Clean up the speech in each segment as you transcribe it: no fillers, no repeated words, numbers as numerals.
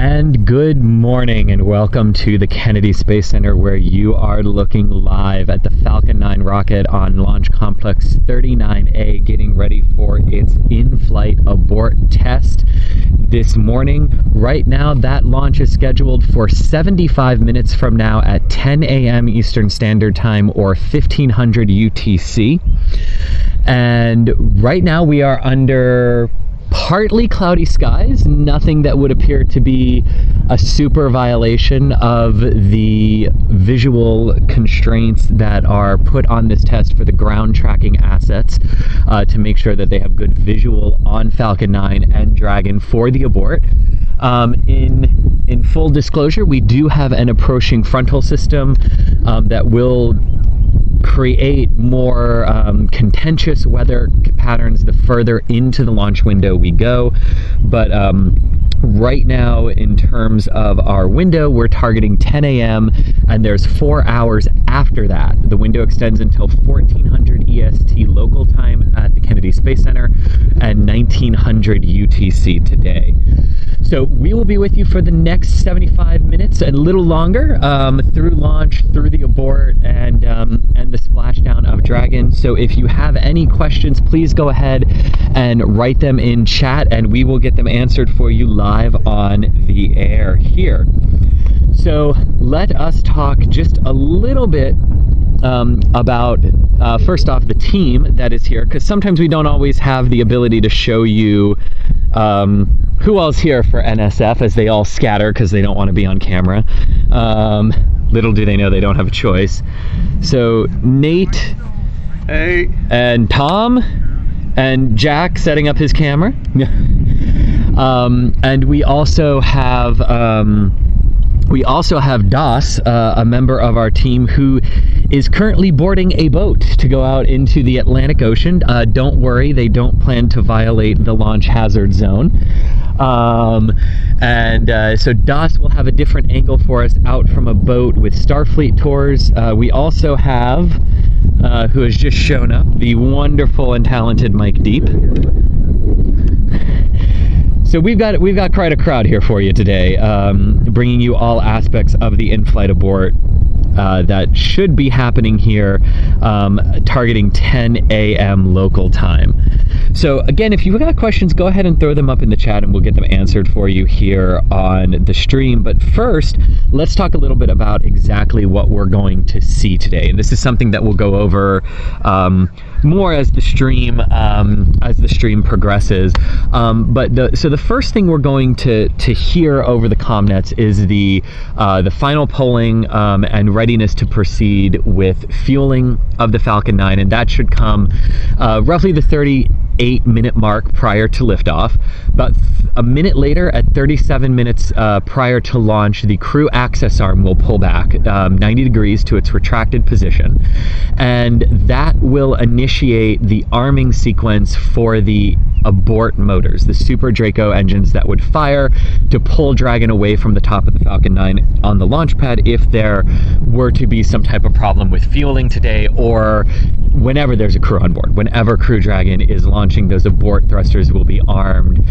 And good morning and welcome to the Kennedy Space Center, where you are looking live at the Falcon 9 rocket on Launch Complex 39A, getting ready for its in-flight abort test this morning. Right now, that launch is scheduled for 75 minutes from now at 10 a.m. Eastern Standard Time or 1500 UTC. And right now we are under partly cloudy skies, nothing that would appear to be a super violation of the visual constraints that are put on this test for the ground tracking assets to make sure that they have good visual on Falcon 9 and Dragon for the abort. In full disclosure, we do have an approaching frontal system that will create more contentious weather patterns the further into the launch window we go. But right now, in terms of our window, we're targeting 10 a.m. and there's 4 hours after that. The window extends until 1400 EST local time at the Kennedy Space Center and 1900 UTC today. So we will be with you for the next 75 minutes and a little longer through launch, through the abort, and the splashdown of Dragon. So if you have any questions, please go ahead and write them in chat and we will get them answered for you live on the air here. So let us talk just a little bit about first off the team that is here, because sometimes we don't always have the ability to show you who all's here for NSF, as they all scatter because they don't want to be on camera. Little do they know they don't have a choice. So Nate, hey, and Tom, and Jack setting up his camera. And we also have Das, a member of our team who is currently boarding a boat to go out into the Atlantic Ocean. Don't worry, they don't plan to violate the launch hazard zone. So Das will have a different angle for us out from a boat with Starfleet tours. We also have, who has just shown up, the wonderful and talented Mike Deep. So we've got quite a crowd here for you today, bringing you all aspects of the in-flight abort that should be happening here, targeting 10 a.m. local time. So again, if you've got questions, go ahead and throw them up in the chat and we'll get them answered for you here on the stream. But first, let's talk a little bit about exactly what we're going to see today. And this is something that we'll go over more as the stream progresses. So the first thing we're going to hear over the commnets is the final polling and readiness to proceed with fueling of the Falcon 9, and that should come roughly the 38-minute mark prior to liftoff. About a minute later, at 37 minutes prior to launch, the crew access arm will pull back 90 degrees to its retracted position, and that will initiate the arming sequence for the abort motors, the Super Draco engines that would fire to pull Dragon away from the top of the Falcon 9 on the launch pad if there were to be some type of problem with fueling today, or whenever there's a crew on board. Whenever Crew Dragon is launching, those abort thrusters will be armed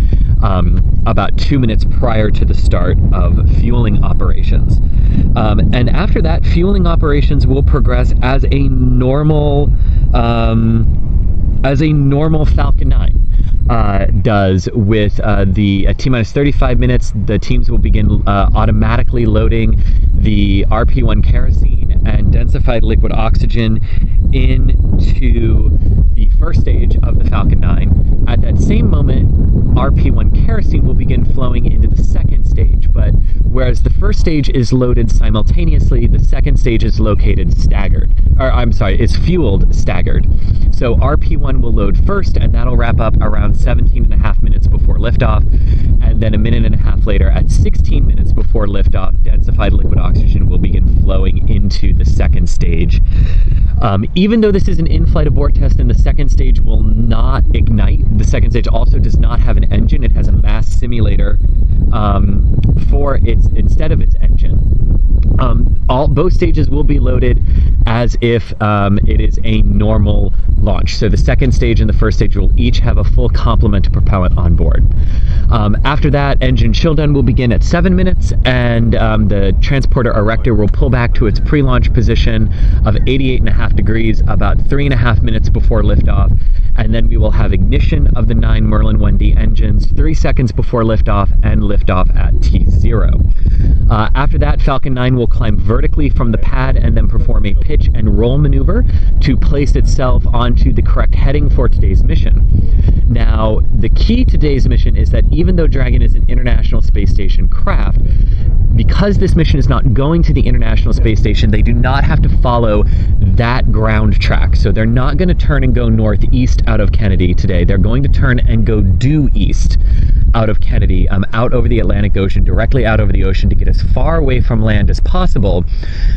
about 2 minutes prior to the start of fueling operations. And after that, fueling operations will progress as a normal Falcon 9 does. With the T-minus 35 minutes, the teams will begin automatically loading the RP1 kerosene and densified liquid oxygen into the first stage of the Falcon 9. At that same moment, RP1 kerosene will begin flowing into the second stage, but whereas the first stage is loaded simultaneously, the second stage is it's fueled staggered. So RP1 will load first, and that'll wrap up around 17.5 minutes before liftoff, and then a minute and a half later, at 16 minutes before liftoff, densified liquid oxygen will begin flowing into the second stage. Even though this is an in-flight abort test and the second stage will not ignite, the second stage also does not have an engine. It has a mass simulator instead of its engine. Both stages will be loaded as if it is a normal launch. So the second stage and the first stage will each have a full complement of propellant on board. After that, engine showdown will begin at 7 minutes, and the transporter erector will pull back to its pre-launch position of 88.5 degrees about 3.5 minutes before liftoff, and then we will have ignition of the 9 Merlin 1D engines 3 seconds before liftoff, and liftoff at T0. After that, Falcon 9 will climb vertically from the pad and then perform a pitch and roll maneuver to place itself onto the correct heading for today's mission. Now, the key to today's mission is that even though Dragon is an International Space Station craft, because this mission is not going to the International Space Station, they do not have to follow that ground track. So they're not going to turn and go northeast out of Kennedy today. They're going to turn and go due east out of Kennedy, out over the Atlantic Ocean, directly out over the ocean, to get as far away from land as possible,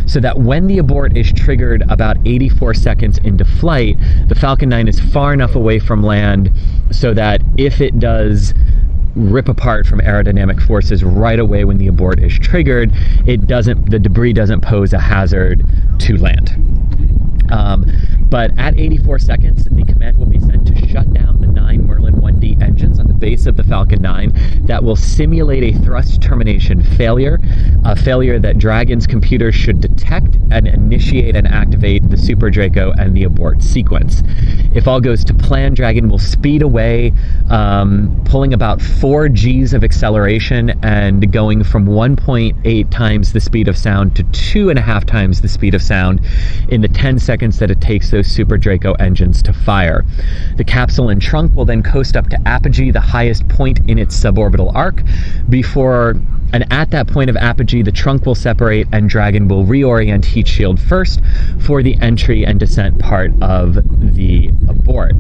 so that when the abort is triggered about 84 seconds into flight, the Falcon 9 is far enough away from land so that if it does rip apart from aerodynamic forces right away when the abort is triggered, the debris doesn't pose a hazard to land. But at 84 seconds, the command will be sent to shut down the 9 Merlin 1D engines on the base of the Falcon 9. That will simulate a thrust termination failure, a failure that Dragon's computers should detect and initiate and activate the Super Draco and the abort sequence. If all goes to plan, Dragon will speed away, pulling about 4 Gs of acceleration and going from 1.8 times the speed of sound to 2.5 times the speed of sound in the 10 seconds that it takes those Super Draco engines to fire. The capsule and trunk will then coast up to apogee, the highest point in its suborbital arc, and at that point of apogee, the trunk will separate and Dragon will reorient heat shield first for the entry and descent part of the abort.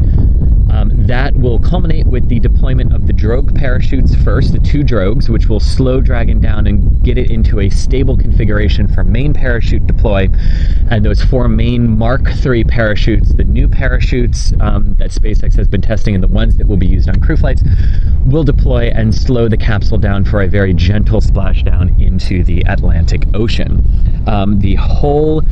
That will culminate with the deployment of the drogue parachutes first, the 2 drogues, which will slow Dragon down and get it into a stable configuration for main parachute deploy. And those 4 main Mark III parachutes, the new parachutes that SpaceX has been testing and the ones that will be used on crew flights, will deploy and slow the capsule down for a very gentle splashdown into the Atlantic Ocean. The whole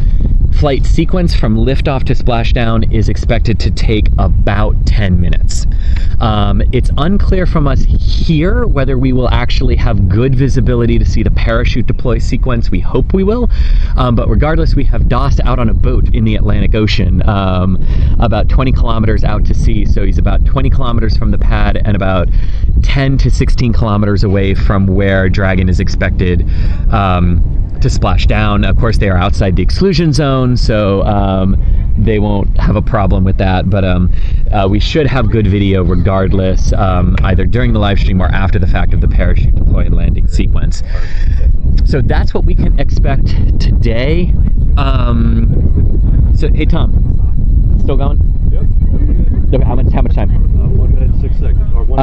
flight sequence from liftoff to splashdown is expected to take about 10 minutes. It's unclear from us here whether we will actually have good visibility to see the parachute deploy sequence. We hope we will, but regardless, we have DOS out on a boat in the Atlantic Ocean, about 20 kilometers out to sea. So he's about 20 kilometers from the pad and about 10 to 16 kilometers away from where Dragon is expected to splash down. Of course, they are outside the exclusion zone, so they won't have a problem with that, but we should have good video regardless, either during the live stream or after the fact of the parachute deploy and landing sequence. So that's what we can expect today. So hey Tom, still going? Yep. Okay, how much time? 1 minute 6 seconds, or 1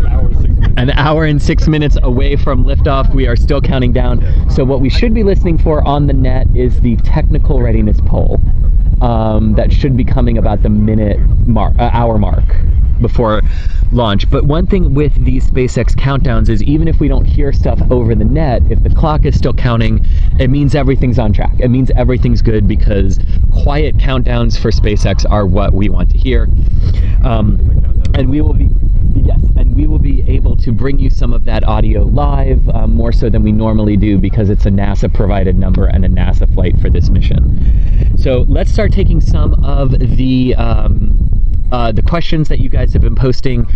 hour 6 minutes. An hour and 6 minutes away from liftoff. We are still counting down. So what we should be listening for on the net is the technical readiness poll. That should be coming about the hour mark before launch. But one thing with these SpaceX countdowns is even if we don't hear stuff over the net, if the clock is still counting, it means everything's on track. It means everything's good, because quiet countdowns for SpaceX are what we want to hear. And we will be able to bring you some of that audio live, more so than we normally do, because it's a NASA provided number and a NASA flight for this mission. So let's start taking some of the questions that you guys have been posting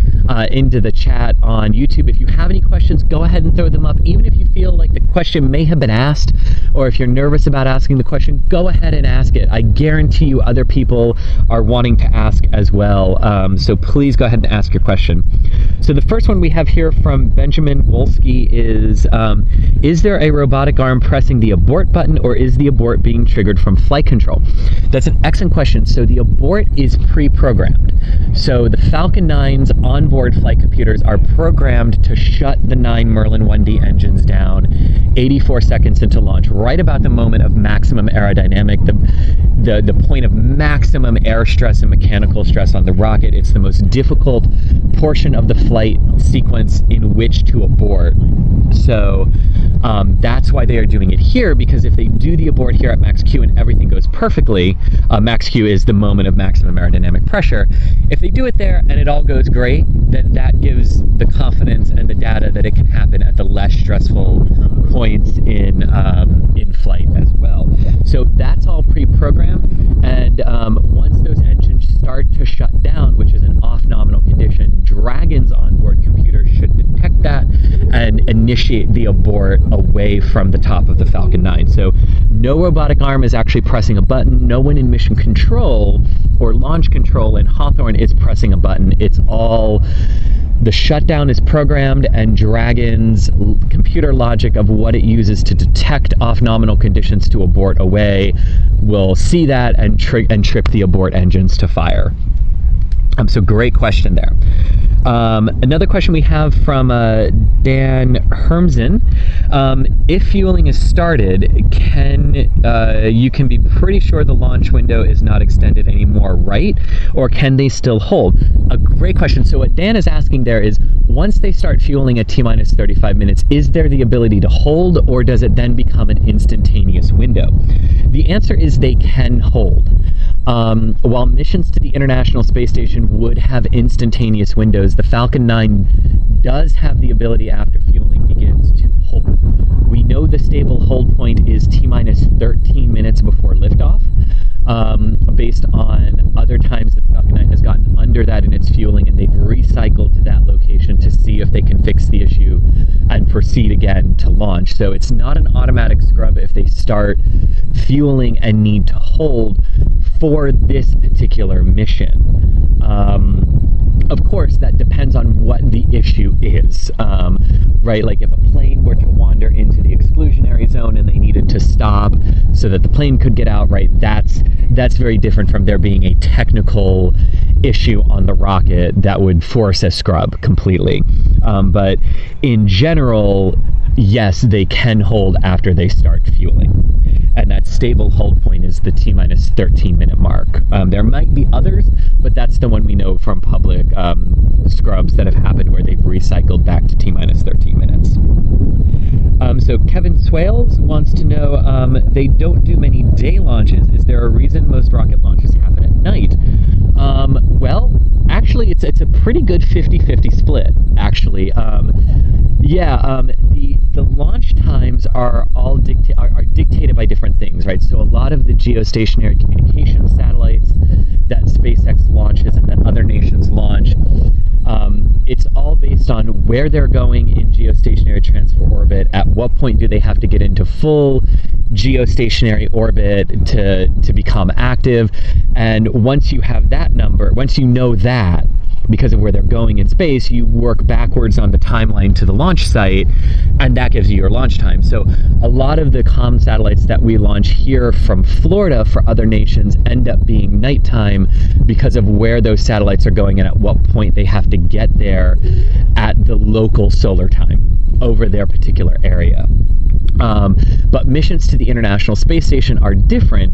into the chat on YouTube. If you have any questions, go ahead and throw them up. Even if you feel like the question may have been asked, or if you're nervous about asking the question, go ahead and ask it. I guarantee you other people are wanting to ask as well. So please go ahead and ask your question. So the first one we have here from Benjamin Wolski is there a robotic arm pressing the abort button, or is the abort being triggered from flight control? That's an excellent question. So the abort is pre-programmed. So the Falcon 9's onboard flight computers are programmed to shut the 9 Merlin 1D engines down 84 seconds into launch, right about the moment of maximum aerodynamic, the point of maximum air stress and mechanical stress on the rocket. It's the most difficult portion of the flight sequence in which to abort. So That's why they are doing it here, because if they do the abort here at max Q and everything goes perfectly, max Q is the moment of maximum aerodynamic pressure. If they do it there and it all goes great, then that gives the confidence and the data that it can happen at the less stressful points in flight as well. So that's all pre-programmed, and once those engines start to shut down, which is an off nominal condition, Dragon's onboard computer should detect that and initiate the abort away from the top of the Falcon 9. So no robotic arm is actually pressing a button. No one in mission control or launch control in Hawthorne is pressing a button. It's all, the shutdown is programmed, and Dragon's computer logic of what it uses to detect off nominal conditions to abort away will see that and trip the abort engines to fire. So great question there. Another question we have from Dan Hermsen. If fueling is started, you can be pretty sure the launch window is not extended anymore, right? Or can they still hold? A great question. So what Dan is asking there is, once they start fueling at T-minus 35 minutes, is there the ability to hold, or does it then become an instantaneous window? The answer is they can hold. While missions to the International Space Station would have instantaneous windows, the Falcon 9 does have the ability, after fueling begins, to hold. We know the stable hold point is T-minus 13 minutes before liftoff, based on other times that the Falcon 9 has gotten under that in its fueling, and they've recycled to that location to see if they can fix the issue and proceed again to launch. So it's not an automatic scrub if they start fueling and need to hold for this particular mission. Of course, that depends on what the issue is, right? Like if a plane were to wander into the exclusionary zone and they needed to stop so that the plane could get out, right? That's very different from there being a technical issue on the rocket that would force a scrub completely. But in general, yes, they can hold after they start fueling. And that stable hold point is the T-minus 13 minute mark. There might be others, but that's the one we know from public scrubs that have happened where they've recycled back to T-minus 13 minutes. So Kevin Swales wants to know, they don't do many day launches. Is there a reason most rocket launches happen at night? Well, actually, it's a pretty good 50-50 split, actually. The launch times are all dictated by different things, right? So a lot of the geostationary communication satellites that SpaceX launches and that other nations launch, it's all based on where they're going in geostationary transfer orbit, at what point do they have to get into full geostationary orbit to become active, and once you have that number, once you know that, because of where they're going in space, you work backwards on the timeline to the launch site, and that gives you your launch time. So a lot of the comm satellites that we launch here from Florida for other nations end up being nighttime because of where those satellites are going and at what point they have to get there at the local solar time over their particular area. But missions to the International Space Station are different.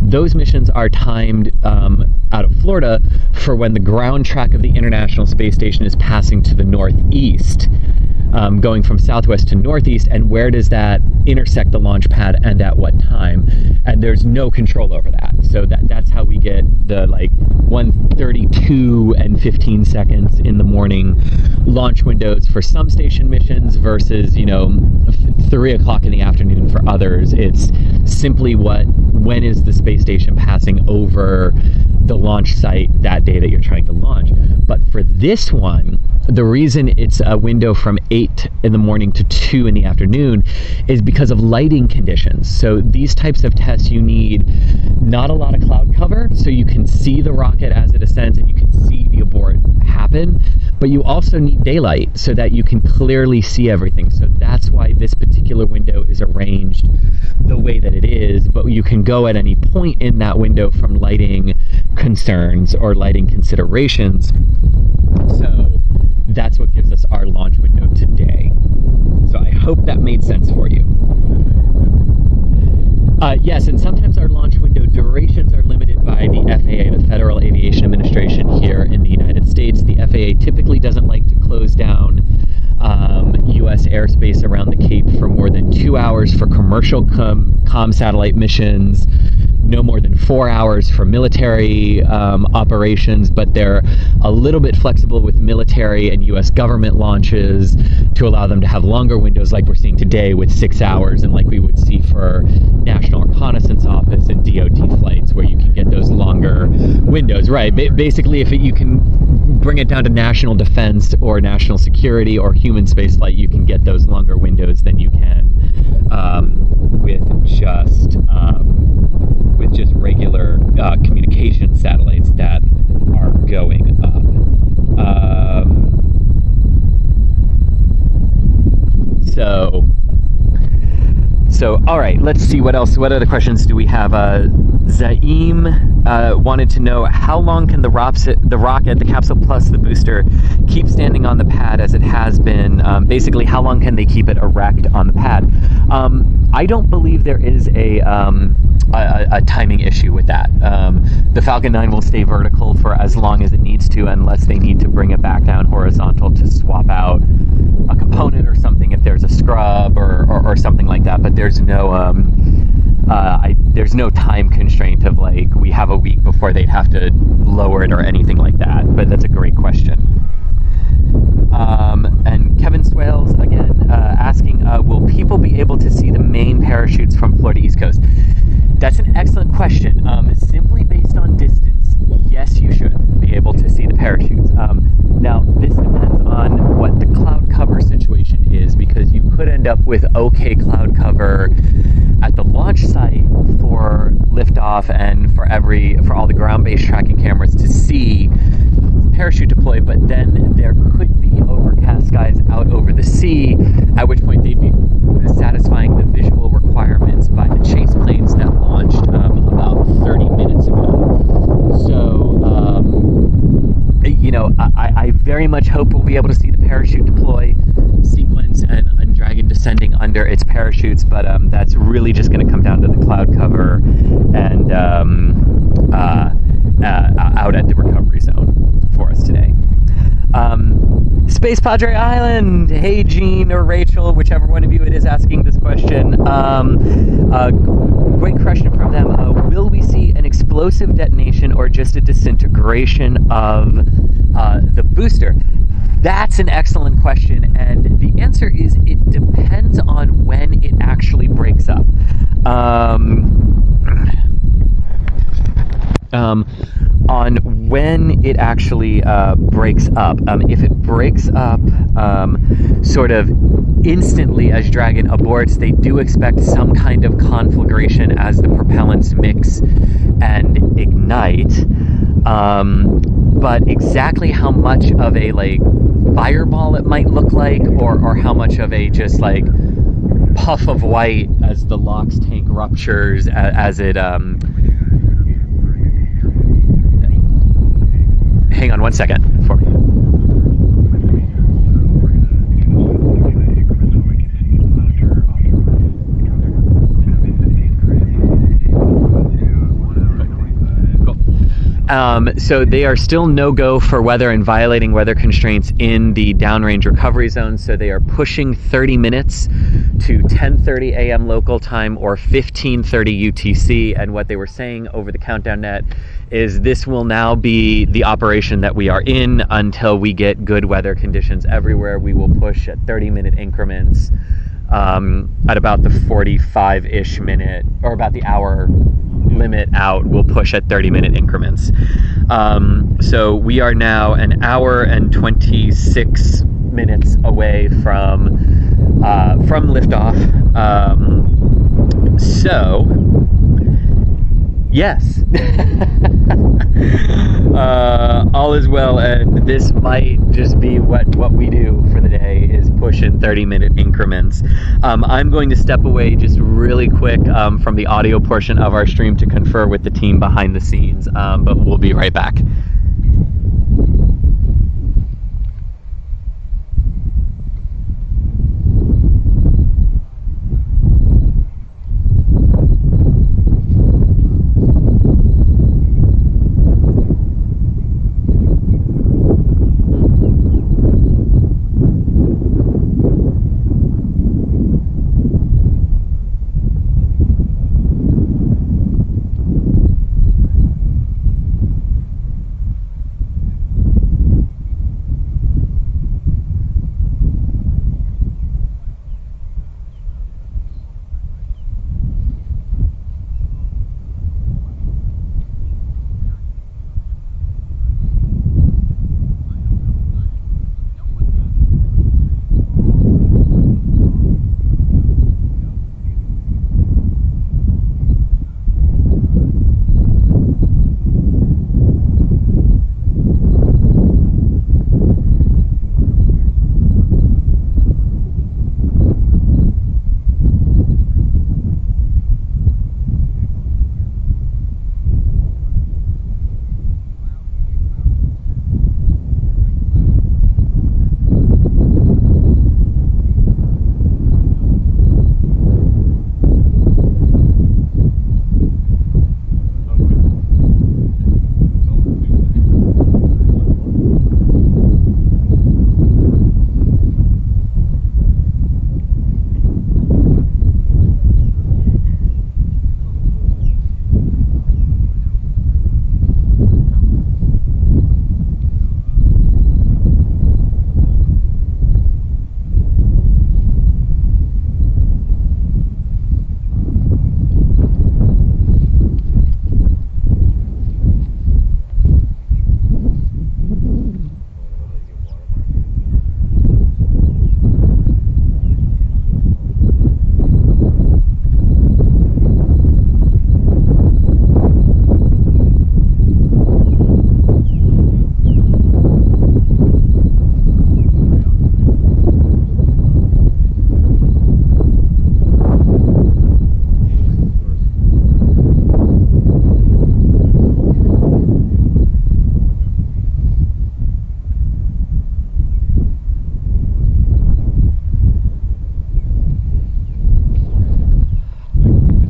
Those missions are timed out of Florida for when the ground track of the International Space Station is passing to the northeast, going from southwest to northeast, and where does that intersect the launch pad and at what time? And there's no control over that. So that's how we get the 1:32 and 15 seconds in the morning launch windows for some station missions versus 3 o'clock in the afternoon for others. It's simply when is the space station passing over the launch site that day that you're trying to launch. But for this one, the reason it's a window from 8 in the morning to 2 in the afternoon is because of lighting conditions. So these types of tests, you need not a lot of cloud cover, so you can see the rocket as it ascends and you can see the abort happen, but you also need daylight so that you can clearly see everything. So that's why this particular window is arranged the way that it is, but you can go at any point in that window from lighting concerns or lighting considerations. So that's what gives us our launch window today. So I hope that made sense for you. Yes, and sometimes our launch window durations are limited by the FAA, the Federal Aviation Administration here in the United States. The FAA typically doesn't like to close down U.S. U.S. airspace around the Cape for more than 2 hours for commercial comm satellite missions, no more than 4 hours for military operations, but they're a little bit flexible with military and U.S. government launches to allow them to have longer windows like we're seeing today with 6 hours, and like we would see for National Reconnaissance Office and DOT flights where you can get those longer windows. Right, basically if you can bring it down to national defense or national security or human spaceflight, you can get those longer windows than you can with just regular communication satellites that are going up. So all right, let's see what else. What other questions do we have? Zaim wanted to know how long can the rocket, the capsule plus the booster, keep standing on the pad as it has been? Basically, how long can they keep it erect on the pad? I don't believe there is a timing issue with that. The Falcon 9 will stay vertical for as long as it needs to, unless they need to bring it back down horizontal to swap out a component or something if there's a scrub or something like that. But there's no there's no time constraint of like we have a week before they'd have to lower it or anything like that. But that's a great question. And Kevin Swales again asking, will people be able to see the main parachutes from Florida East Coast? That's an excellent question. Simply based on distance, yes, you should be able to see the parachutes. Now, this depends on what the cloud cover situation is, because you could end up with okay cloud cover at the launch site for liftoff and for all the ground-based tracking cameras to see parachute deploy, but then there could be overcast skies out over the sea, at which point they'd be satisfying the visual requirements by the chase planes that launched about 30 minutes ago. So, I very much hope we'll be able to see the parachute deploy sequence and Dragon descending under its parachutes, but that's really just going to come down to the cloud cover and out at the recovery zone for us today. Space Padre Island, hey Gene or Rachel, whichever one of you it is asking this question. Great question from them. Will we see an explosive detonation or just a disintegration of the booster? That's an excellent question, and the answer is it depends on when it actually breaks up. On when it actually breaks up. If it breaks up sort of instantly as Dragon aborts, they do expect some kind of conflagration as the propellants mix and ignite. But exactly how much of a fireball it might look like, or how much of a just puff of white as the LOX tank ruptures as it hang on one second for me. So they are still no-go for weather and violating weather constraints in the downrange recovery zone. So they are pushing 30 minutes to 10:30 a.m. local time or 15:30 UTC. And what they were saying over the countdown net is this will now be the operation that we are in until we get good weather conditions everywhere. We will push at 30-minute increments at about the 45-ish minute or about the hour limit out. We'll push at 30-minute increments. So we are now an hour and 26 minutes away from liftoff. So yes. All is well, and this might just be what we do for the day, is push in 30-minute increments. I'm going to step away just really quick from the audio portion of our stream to confer with the team behind the scenes, but we'll be right back.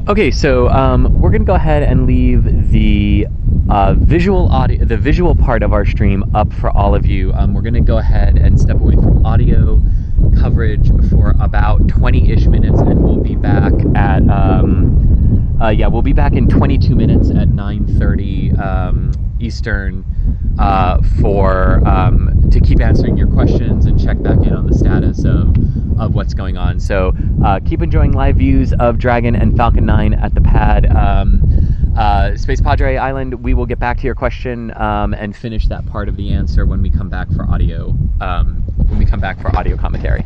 Okay, so we're gonna go ahead and leave the visual audio, the visual part of our stream up for all of you. We're gonna go ahead and step away from audio coverage for about 20-ish minutes, and we'll be back at we'll be back in 22 minutes at 9:30 Eastern for to keep answering your questions and check back in on the status of what's going on. So keep enjoying live views of Dragon and Falcon 9 at the pad. Space Padre Island, we will get back to your question and finish that part of the answer when we come back for audio commentary.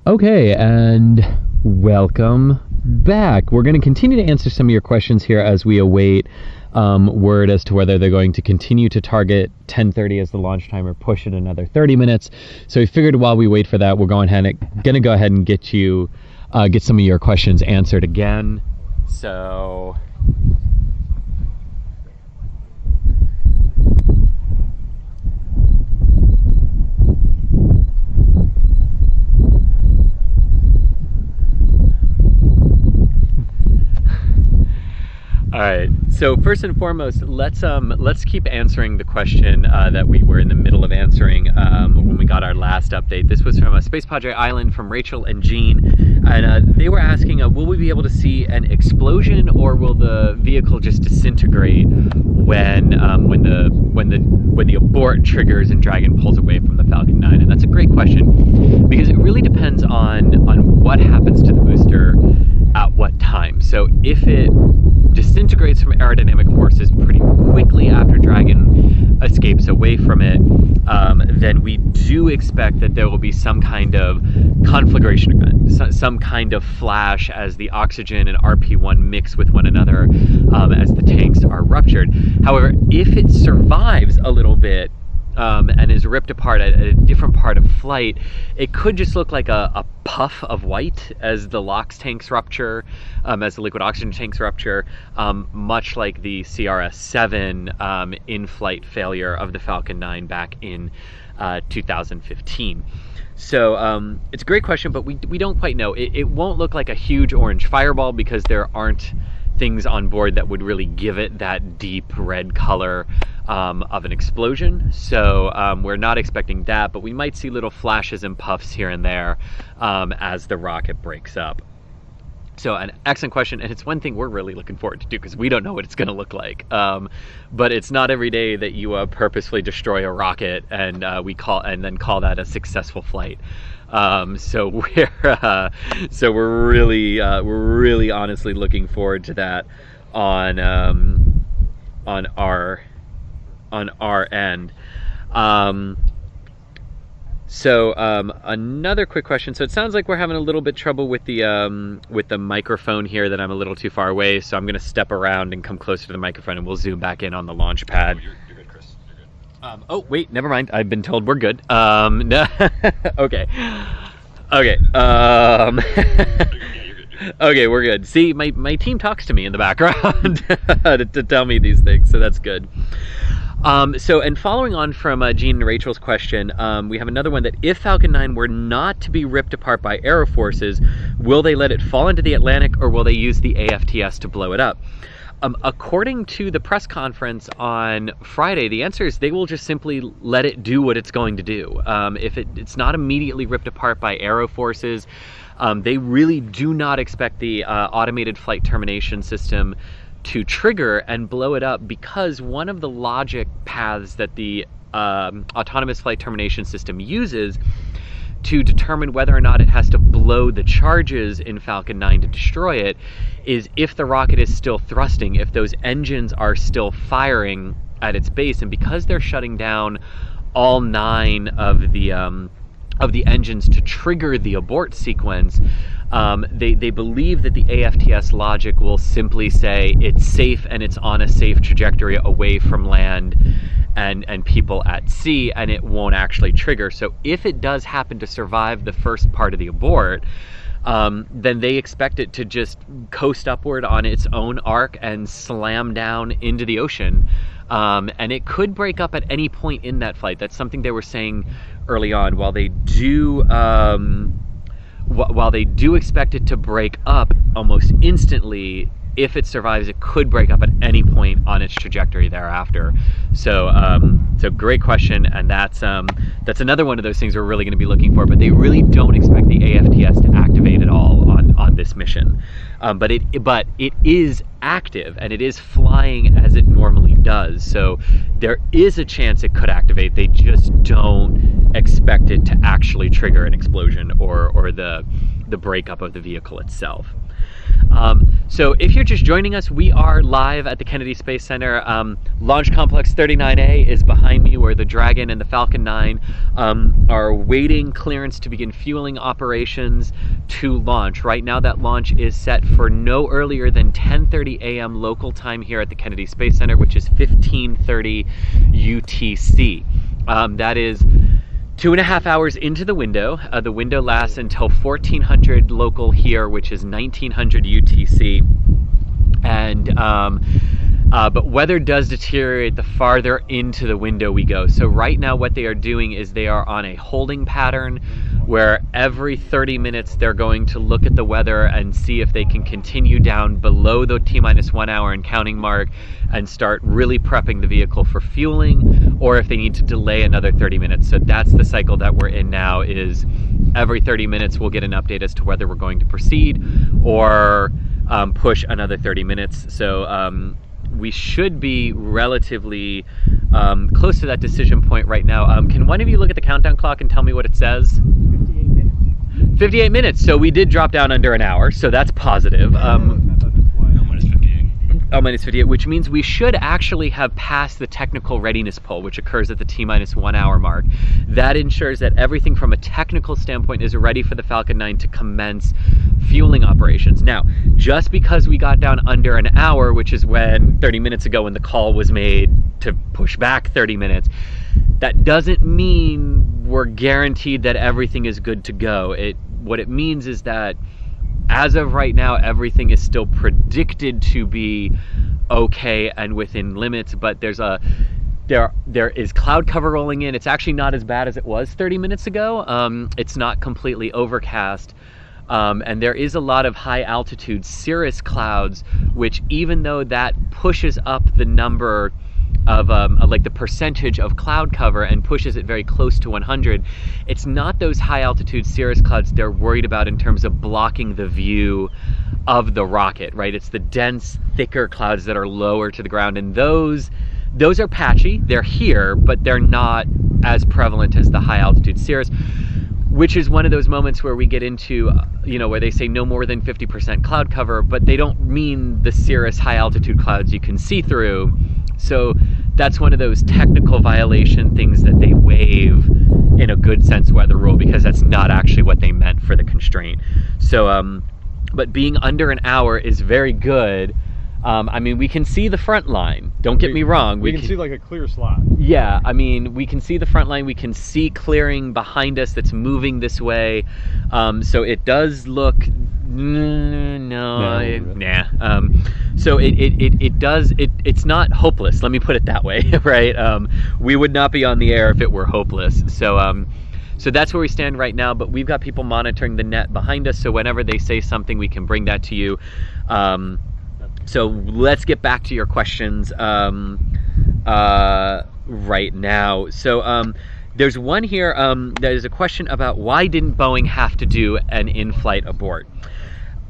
Okay, and welcome back. We're going to continue to answer some of your questions here as we await word as to whether they're going to continue to target 10:30 as the launch time or push it another 30 minutes. So we figured while we wait for that, we're going to go ahead and get some of your questions answered again. So all right. So first and foremost, let's keep answering the question that we were in the middle of answering when we got our last update. This was from Space Padre Island from Rachel and Jean, and they were asking, will we be able to see an explosion, or will the vehicle just disintegrate when the abort triggers and Dragon pulls away from the Falcon 9? And that's a great question because it really depends on what happens to the booster at what time. So if it disintegrates from aerodynamic forces pretty quickly after Dragon escapes away from it, then we do expect that there will be some kind of conflagration event, some kind of flash as the oxygen and RP1 mix with one another as the tanks are ruptured. However, if it survives a little bit and is ripped apart at a different part of flight, it could just look like a puff of white as the LOX tanks rupture, as the liquid oxygen tanks rupture, much like the CRS-7 in-flight failure of the Falcon 9 back in 2015. So it's a great question, but we don't quite know. It won't look like a huge orange fireball because there aren't things on board that would really give it that deep red color of an explosion. So we're not expecting that, but we might see little flashes and puffs here and there as the rocket breaks up. So an excellent question, and it's one thing we're really looking forward to do because we don't know what it's going to look like. But it's not every day that you purposefully destroy a rocket and then call that a successful flight. So we're really honestly looking forward to that on our end. Another quick question. So it sounds like we're having a little bit trouble with the microphone here, that I'm a little too far away. So I'm going to step around and come closer to the microphone, and we'll zoom back in on the launch pad. Oh, you're good, Chris. You're good. Oh wait, never mind. I've been told we're good. Okay. Yeah, you're good. Okay, we're good. See, my team talks to me in the background to tell me these things, so that's good. And following on from Jean and Rachel's question, we have another one that if Falcon 9 were not to be ripped apart by aero forces, will they let it fall into the Atlantic, or will they use the AFTS to blow it up? According to the press conference on Friday, the answer is they will just simply let it do what it's going to do. If it's not immediately ripped apart by aero forces, they really do not expect the automated flight termination system to trigger and blow it up, because one of the logic paths that the autonomous flight termination system uses to determine whether or not it has to blow the charges in Falcon 9 to destroy it is if the rocket is still thrusting, if those engines are still firing at its base. And because they're shutting down all 9 of the engines to trigger the abort sequence, they believe that the AFTS logic will simply say it's safe and it's on a safe trajectory away from land and people at sea, and it won't actually trigger. So if it does happen to survive the first part of the abort, then they expect it to just coast upward on its own arc and slam down into the ocean. And it could break up at any point in that flight. That's something they were saying early on. While they do expect it to break up almost instantly, if it survives, it could break up at any point on its trajectory thereafter. So great question, and that's another one of those things we're really going to be looking for. But they really don't expect the AFTS to activate at all on this mission. But it is active, and it is flying as it normally does. So there is a chance it could activate. They just don't expect it to actually trigger an explosion or the breakup of the vehicle itself. So if you're just joining us, we are live at the Kennedy Space Center. Launch Complex 39A is behind me, where the Dragon and the Falcon 9 are waiting clearance to begin fueling operations to launch. Right now that launch is set for no earlier than 10:30 a.m. local time here at the Kennedy Space Center, which is 15:30 UTC. That is 2.5 hours into the window. The window lasts until 1400 local here, which is 1900 UTC. And but weather does deteriorate the farther into the window we go. So right now what they are doing is they are on a holding pattern where every 30 minutes they're going to look at the weather and see if they can continue down below the T-1 hour and counting mark and start really prepping the vehicle for fueling, or if they need to delay another 30 minutes. So that's the cycle that we're in now, is every 30 minutes we'll get an update as to whether we're going to proceed or push another 30 minutes. So we should be relatively close to that decision point right now. Can one of you look at the countdown clock and tell me what it says? 58 minutes. 58 minutes. So we did drop down under an hour, so that's positive. Minus 58, which means we should actually have passed the technical readiness poll, which occurs at the T-1 hour mark. That ensures that everything from a technical standpoint is ready for the Falcon 9 to commence fueling operations. Now, just because we got down under an hour, which is when 30 minutes ago when the call was made to push back 30 minutes, that doesn't mean we're guaranteed that everything is good to go. What it means is that as of right now, everything is still predicted to be okay and within limits, but there is cloud cover rolling in. It's actually not as bad as it was 30 minutes ago. It's not completely overcast. And there is a lot of high altitude cirrus clouds, which, even though that pushes up the number of like the percentage of cloud cover and pushes it very close to 100, it's not those high altitude cirrus clouds they're worried about in terms of blocking the view of the rocket, right? It's the dense, thicker clouds that are lower to the ground, and those are patchy. They're here, but they're not as prevalent as the high altitude cirrus, which is one of those moments where we get into, where they say no more than 50% cloud cover, but they don't mean the cirrus high altitude clouds you can see through. So that's one of those technical violation things that they waive in a good sense weather rule, because that's not actually what they meant for the constraint. So, but being under an hour is very good. I mean, we can see the front line. Don't get me wrong. We can see like a clear slot. Yeah, I mean, we can see the front line. We can see clearing behind us that's moving this way. So it does look, so it's not hopeless. Let me put it that way, right? We would not be on the air if it were hopeless. So that's where we stand right now. But we've got people monitoring the net behind us. So whenever they say something, we can bring that to you. So let's get back to your questions right now. So there's one here, there's a question about why didn't Boeing have to do an in-flight abort?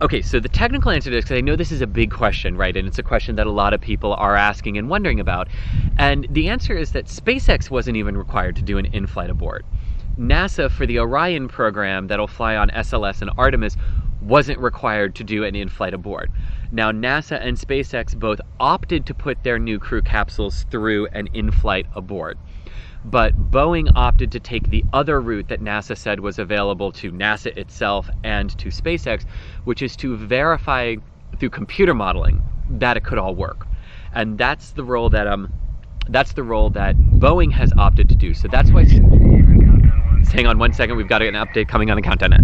Okay, so the technical answer to this, because I know this is a big question, right? And it's a question that a lot of people are asking and wondering about. And the answer is that SpaceX wasn't even required to do an in-flight abort. NASA, for the Orion program that'll fly on SLS and Artemis, wasn't required to do an in-flight abort. Now, NASA and SpaceX both opted to put their new crew capsules through an in-flight abort. But Boeing opted to take the other route that NASA said was available to NASA itself and to SpaceX, which is to verify through computer modeling that it could all work. And that's the role that Boeing has opted to do. So that's why. Hang on one second, we've got an update coming on the countdown net.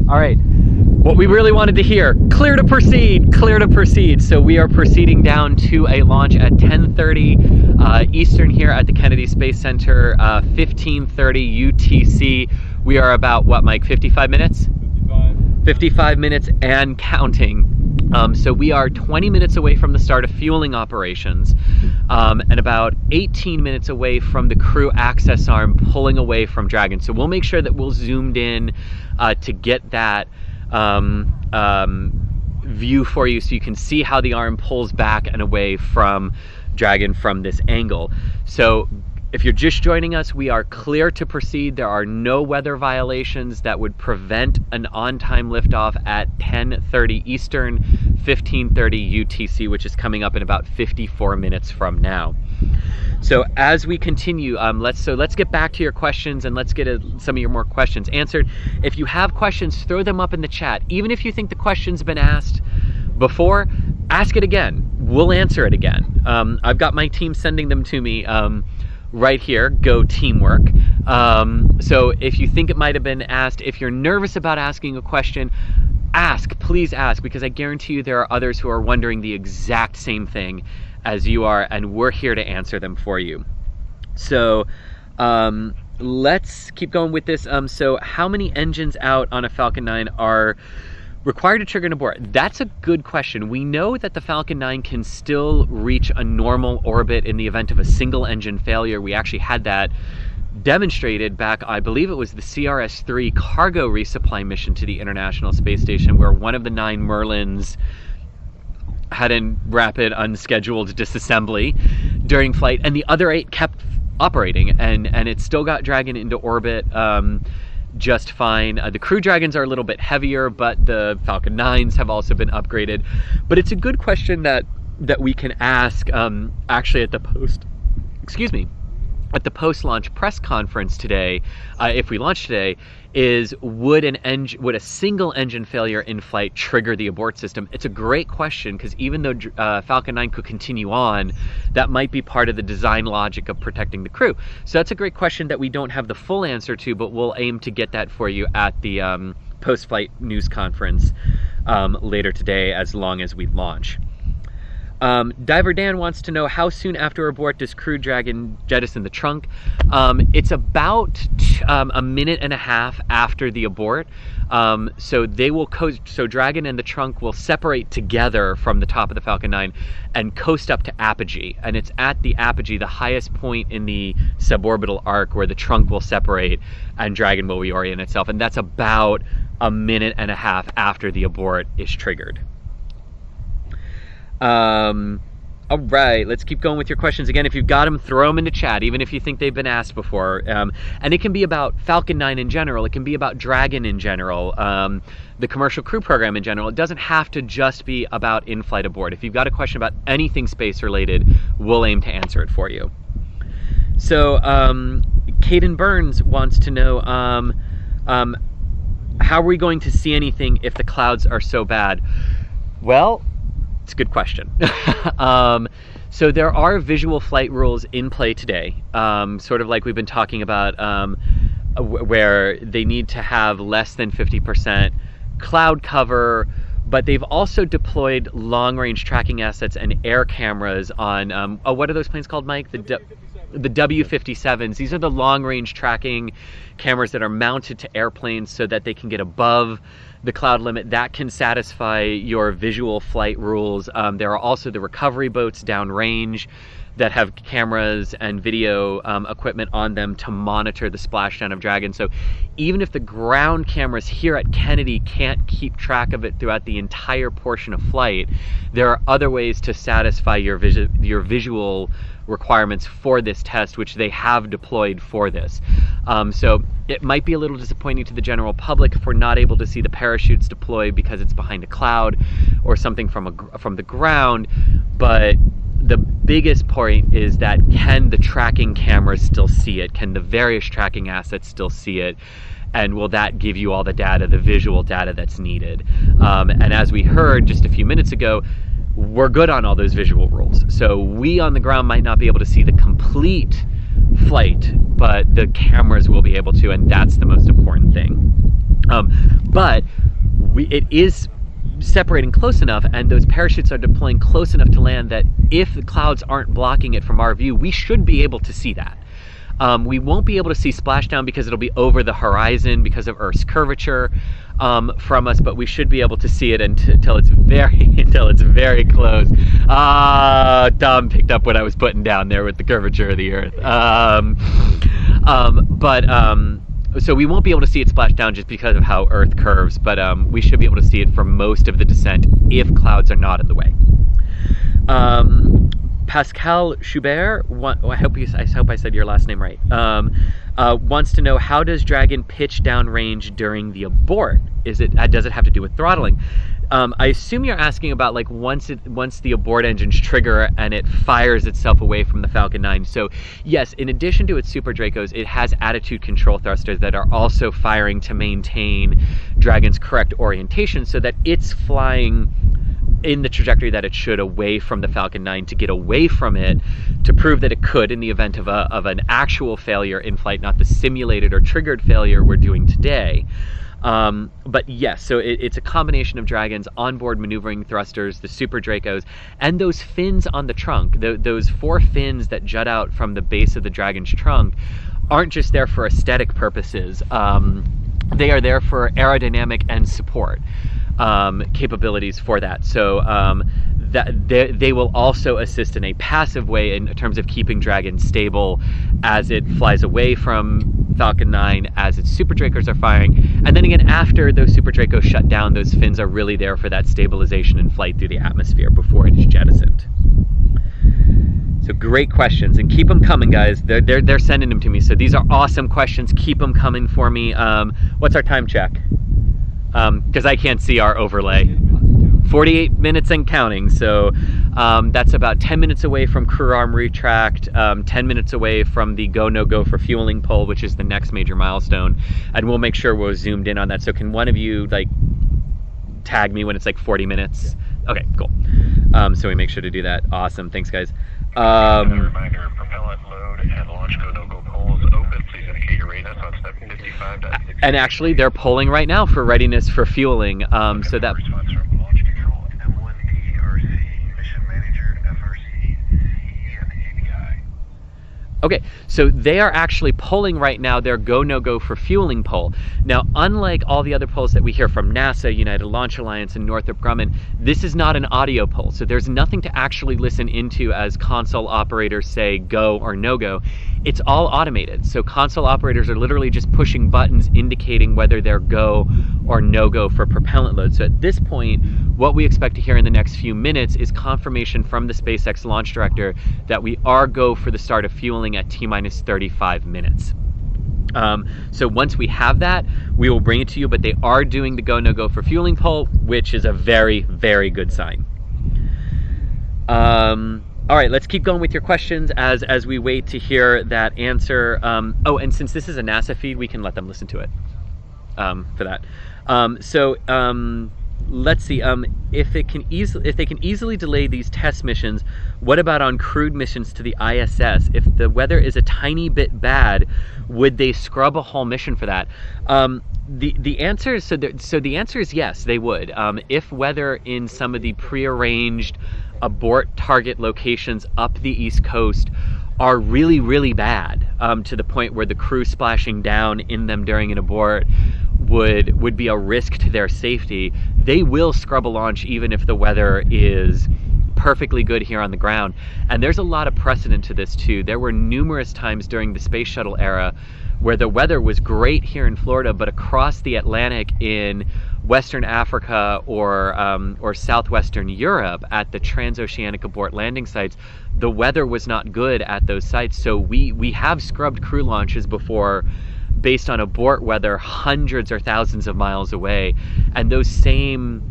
All right, what we really wanted to hear, clear to proceed, clear to proceed. So we are proceeding down to a launch at 10:30 Eastern here at the Kennedy Space Center, 15:30 UTC. We are about, what, Mike, 55 minutes? 55 minutes and counting. So we are 20 minutes away from the start of fueling operations, and about 18 minutes away from the crew access arm pulling away from Dragon. So we'll make sure that we'll zoomed in to get that view for you, so you can see how the arm pulls back and away from Dragon from this angle. So If you're just joining us, we are clear to proceed. There are no weather violations that would prevent an on-time liftoff at 10:30 Eastern, 15:30 UTC, which is coming up in about 54 minutes from now. So as we continue, let's get back to your questions, and let's get some of your more questions answered. If you have questions, throw them up in the chat. Even if you think the question's been asked before, ask it again. We'll answer it again. I've got my team sending them to me right here. Go teamwork. So if you think it might have been asked, if you're nervous about asking a question, please ask, because I guarantee you there are others who are wondering the exact same thing as you are, and we're here to answer them for you. So let's keep going with this. So how many engines out on a Falcon 9 are required to trigger an abort? That's a good question. We know that the Falcon 9 can still reach a normal orbit in the event of a single engine failure. We actually had that demonstrated back, I believe it was the CRS-3 cargo resupply mission to the International Space Station, where one of the 9 Merlins had a rapid unscheduled disassembly during flight, and the other 8 kept operating, and it still got Dragon into orbit just fine. The Crew Dragons are a little bit heavier, but the Falcon 9s have also been upgraded. But it's a good question that we can ask actually at the post-launch press conference today, if we launch today, is would a single engine failure in flight trigger the abort system? It's a great question, because even though Falcon 9 could continue on, that might be part of the design logic of protecting the crew. So that's a great question that we don't have the full answer to, but we'll aim to get that for you at the post-flight news conference later today, as long as we launch. Diver Dan wants to know, how soon after abort does Crew Dragon jettison the trunk? It's about a minute and a half after the abort. So they will so Dragon and the trunk will separate together from the top of the Falcon 9 and coast up to apogee. And it's at the apogee, the highest point in the suborbital arc, where the trunk will separate and Dragon will reorient itself. And that's about a minute and a half after the abort is triggered. All right, let's keep going with your questions. Again, if you've got them, throw them into chat, even if you think they've been asked before. And it can be about Falcon 9 in general. It can be about Dragon in general, the commercial crew program in general. It doesn't have to just be about In Flight Abort. If you've got a question about anything space related, we'll aim to answer it for you. So Caden Burns wants to know, how are we going to see anything if the clouds are so bad? Well, it's a good question. So there are visual flight rules in play today, sort of like we've been talking about, where they need to have less than 50% cloud cover, but they've also deployed long-range tracking assets and air cameras on, what are those planes called, Mike? The W-57s. These are the long-range tracking cameras that are mounted to airplanes so that they can get above the cloud limit. That can satisfy your visual flight rules. There are also the recovery boats downrange that have cameras and video equipment on them to monitor the splashdown of Dragon. So even if the ground cameras here at Kennedy can't keep track of it throughout the entire portion of flight, there are other ways to satisfy your visual requirements for this test, which they have deployed for this. So it might be a little disappointing to the general public if we're not able to see the parachutes deploy because it's behind a cloud or something from the ground, but the biggest point is that, can the tracking cameras still see it? Can the various tracking assets still see it? And will that give you all the data, the visual data that's needed? And as we heard just a few minutes ago, we're good on all those visual rules. So we on the ground might not be able to see the complete flight, but the cameras will be able to, and that's the most important thing. But it is separating close enough, and those parachutes are deploying close enough to land that if the clouds aren't blocking it from our view, we should be able to see that. We won't be able to see splashdown because it'll be over the horizon because of Earth's curvature from us, but we should be able to see it until it's very close. Tom picked up what I was putting down there with the curvature of the Earth. So we won't be able to see it splash down just because of how Earth curves, but we should be able to see it for most of the descent if clouds are not in the way. Pascal Schubert, I hope I said your last name right, wants to know, how does Dragon pitch downrange during the abort? Does it have to do with throttling? I assume you're asking about like once the abort engines trigger and it fires itself away from the Falcon 9. So yes, in addition to its Super Dracos, it has attitude control thrusters that are also firing to maintain Dragon's correct orientation so that it's flying in the trajectory that it should away from the Falcon 9 to get away from it, to prove that it could in the event of an actual failure in flight, not the simulated or triggered failure we're doing today. But yes, so it's a combination of Dragon's onboard maneuvering thrusters, the Super Dracos, and those fins on the trunk. Those 4 fins that jut out from the base of the Dragon's trunk aren't just there for aesthetic purposes. They are there for aerodynamic and support capabilities for that. So that they will also assist in a passive way in terms of keeping Dragon stable as it flies away from Falcon 9, as its Super Dracos are firing. And then again, after those Super Dracos shut down, those fins are really there for that stabilization in flight through the atmosphere before it is jettisoned. So great questions, and keep them coming, guys. They're sending them to me. So these are awesome questions. Keep them coming for me. What's our time check? Because I can't see our overlay. 48 minutes and counting, so that's about 10 minutes away from crew arm retract, 10 minutes away from the go, no go for fueling poll, which is the next major milestone, and we'll make sure we're zoomed in on that. So can one of you like tag me when it's like 40 minutes? Yeah. Okay, cool. So we make sure to do that. Awesome, thanks guys. Reminder, propellant load and launch go, no go polls open. Please indicate your readiness on step 55.6. And actually they're polling right now for readiness for fueling, so that... Response from launch control, M1D, RC, mission manager, FRC, CE, and ABI. Okay, so they are actually polling right now their go, no go for fueling poll. Now, unlike all the other polls that we hear from NASA, United Launch Alliance, and Northrop Grumman, this is not an audio poll. So there's nothing to actually listen into as console operators say go or no go. It's all automated. So console operators are literally just pushing buttons indicating whether they're go or no go for propellant load. So at this point, what we expect to hear in the next few minutes is confirmation from the SpaceX launch director that we are go for the start of fueling at T-minus 35 minutes. So once we have that, we will bring it to you, but they are doing the go, no go for fueling poll, which is a very, very good sign. All right, let's keep going with your questions as we wait to hear that answer. Oh, and since this is a NASA feed, we can let them listen to it for that. Let's see. If they can easily delay these test missions, what about on crewed missions to the ISS? If the weather is a tiny bit bad, would they scrub a whole mission for that? The answer is the answer is yes, they would. If weather in some of the prearranged abort target locations up the East Coast are really, really bad, to the point where the crew splashing down in them during an abort would be a risk to their safety, they will scrub a launch even if the weather is perfectly good here on the ground. And there's a lot of precedent to this too. There were numerous times during the space shuttle era where the weather was great here in Florida, but across the Atlantic in Western Africa or southwestern Europe at the transoceanic abort landing sites, the weather was not good at those sites. So we have scrubbed crew launches before based on abort weather hundreds or thousands of miles away, and those same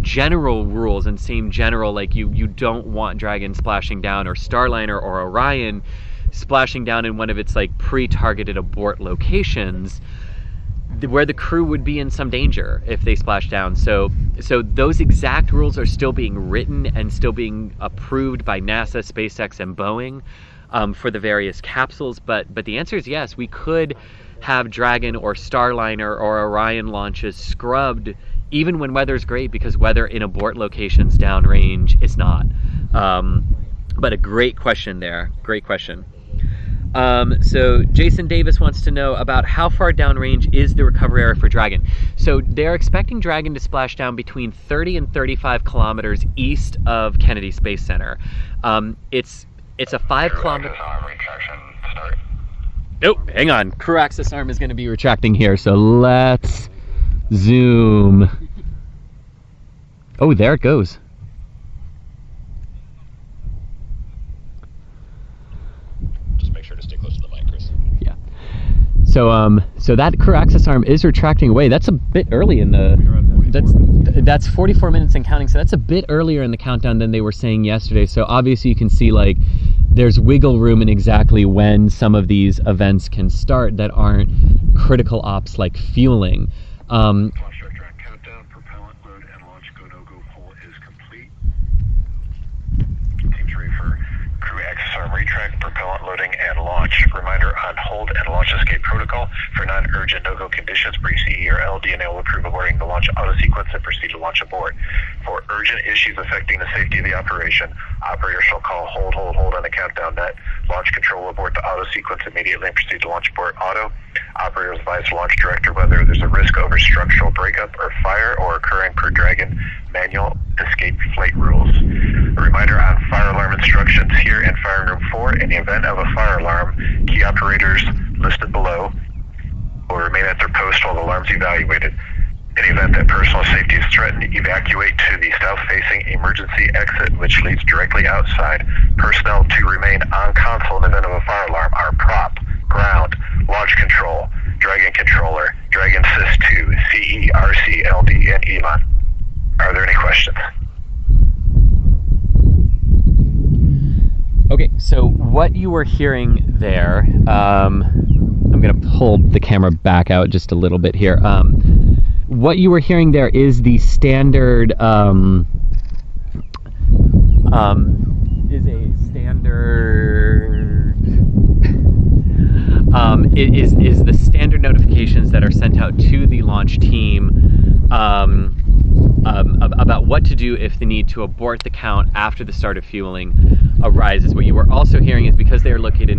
general rules and same general, like you don't want Dragon splashing down or Starliner or Orion splashing down in one of its like pre-targeted abort locations where the crew would be in some danger if they splash down. So those exact rules are still being written and still being approved by NASA, SpaceX, and Boeing for the various capsules. But the answer is yes, we could have Dragon or Starliner or Orion launches scrubbed even when weather's great, because weather in abort locations downrange is not. But a great question there, great question. So Jason Davis wants to know about how far downrange is the recovery area for Dragon. So they're expecting Dragon to splash down between 30 and 35 kilometers east of Kennedy Space Center. It's a 5 kilometer... Nope, hang on. Crew access arm is going to be retracting here, so let's zoom. Oh, there it goes. So that crew access arm is retracting away. That's a bit early in the. That's 44 minutes and counting. So that's a bit earlier in the countdown than they were saying yesterday. So obviously you can see like there's wiggle room in exactly when some of these events can start that aren't critical ops like fueling. Launch track countdown, propellant load, and launch go-no-go poll is complete. Teams ready for crew access arm retract, propellant loading, and launch. Reminder on hold and launch escape protocol. For non-urgent no-go conditions, brief CE or LDNA will approve aborting the launch auto sequence and proceed to launch abort. For urgent issues affecting the safety of the operation, operators shall call hold on the countdown net. Launch control will abort the auto sequence immediately and proceed to launch abort auto. Operators advise the launch director whether there's a risk over structural breakup or fire or occurring per Dragon manual escape flight rules. A reminder on fire alarm instructions here in firing room 4. In the event of a fire alarm, key operators listed below will remain at their post while the alarm is evaluated. In the event that personal safety is threatened, evacuate to the south-facing emergency exit, which leads directly outside. Personnel to remain on console in the event of a fire alarm are prop, ground, launch control, Dragon controller, Dragon Sys 2, CE, RC, LD, and ELON. Are there any questions? Okay, so what you were hearing there, I'm going to pull the camera back out just a little bit here. What you were hearing there is the standard, is the standard notifications that are sent out to the launch team about what to do if the need to abort the count after the start of fueling arises. What you were also hearing is because they are located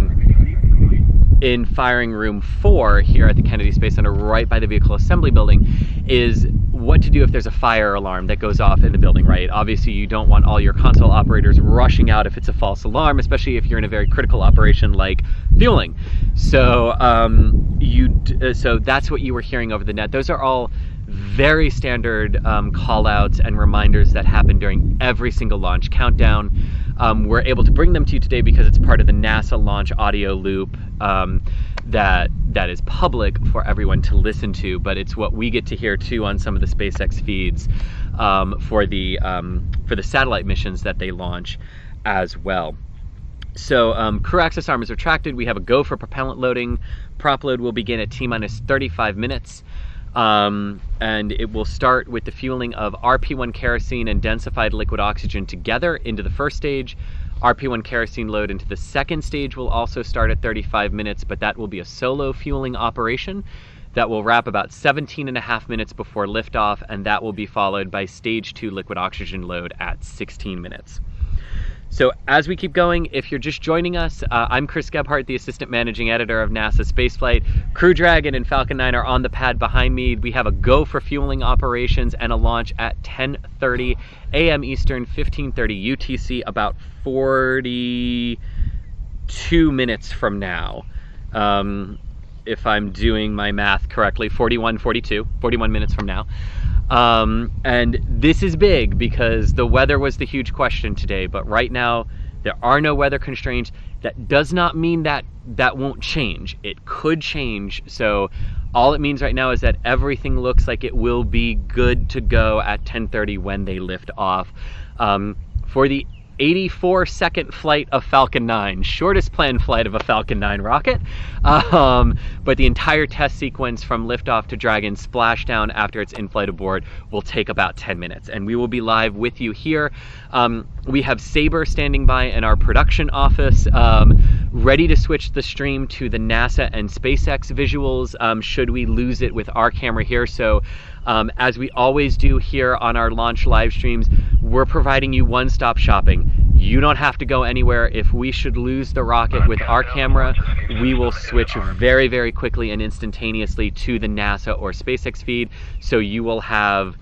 in firing room 4 here at the Kennedy Space Center, right by the vehicle assembly building, is what to do if there's a fire alarm that goes off in the building, right? Obviously you don't want all your console operators rushing out if it's a false alarm, especially if you're in a very critical operation like fueling. So so that's what you were hearing over the net. Those are all very standard call outs and reminders that happen during every single launch countdown. We're able to bring them to you today because it's part of the NASA launch audio loop that is public for everyone to listen to, but it's what we get to hear too on some of the SpaceX feeds for the satellite missions that they launch as well. So crew access arm is retracted. We have a go for propellant loading. Prop load will begin at T-minus 35 minutes. And it will start with the fueling of RP1 kerosene and densified liquid oxygen together into the first stage. RP1 kerosene load into the second stage will also start at 35 minutes, but that will be a solo fueling operation that will wrap about 17.5 minutes before liftoff, and that will be followed by stage 2 liquid oxygen load at 16 minutes. So as we keep going, if you're just joining us, I'm Chris Gebhardt, the Assistant Managing Editor of NASA Spaceflight. Crew Dragon and Falcon 9 are on the pad behind me. We have a go for fueling operations and a launch at 10:30 a.m. Eastern, 15:30 UTC, about 42 minutes from now. If I'm doing my math correctly, 41 minutes from now. And this is big because the weather was the huge question today, but right now there are no weather constraints. That does not mean that that won't change. It could change. So all it means right now is that everything looks like it will be good to go at 10:30 when they lift off. For the 84-second flight of Falcon 9, shortest planned flight of a Falcon 9 rocket, but the entire test sequence from liftoff to Dragon splashdown after its in-flight abort will take about 10 minutes, and we will be live with you here. We have Saber standing by in our production office, ready to switch the stream to the NASA and SpaceX visuals should we lose it with our camera here. So as we always do here on our launch live streams, we're providing you one-stop shopping. You don't have to go anywhere. If we should lose the rocket with our camera, we will switch very, very quickly and instantaneously to the NASA or SpaceX feed. So you will have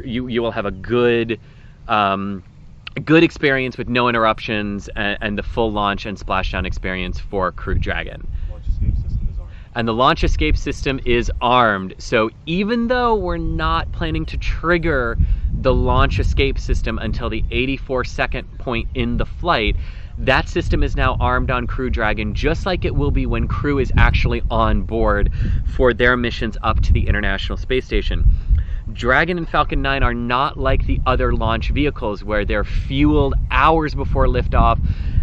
you will have a good experience with no interruptions and the full launch and splashdown experience for Crew Dragon. And the launch escape system is armed. So even though we're not planning to trigger the launch escape system until the 84-second point in the flight, That system is now armed on Crew Dragon, just like it will be when Crew is actually on board for their missions up to the International Space Station. Dragon and Falcon 9 are not like the other launch vehicles where they're fueled hours before liftoff,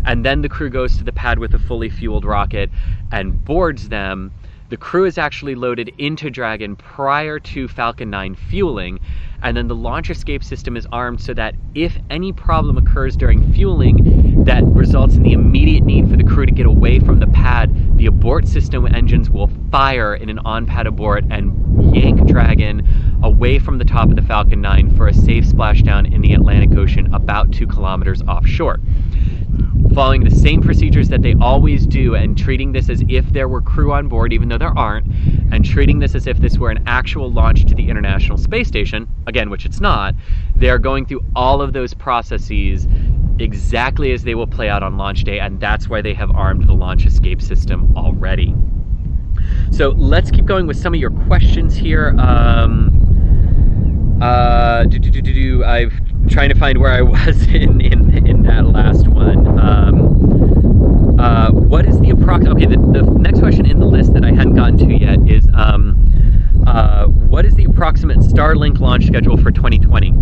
and then the crew goes to the pad with a fully fueled rocket and boards them. The crew is actually loaded into Dragon prior to Falcon 9 fueling, and then the launch escape system is armed so that if any problem occurs during fueling that results in the immediate need for the crew to get away from the pad, the abort system engines will fire in an on-pad abort and yank Dragon away from the top of the Falcon 9 for a safe splashdown in the Atlantic Ocean about 2 kilometers offshore. Following the same procedures that they always do and treating this as if there were crew on board, even though there aren't, and treating this as if this were an actual launch to the International Space Station, again, which it's not, they're going through all of those processes exactly as they will play out on launch day, and that's why they have armed the launch escape system already. So let's keep going with some of your questions here. I'm trying to find where I was in that last one. What is the approximate? Okay, the next question in the list that I hadn't gotten to yet is what is the approximate Starlink launch schedule for 2020?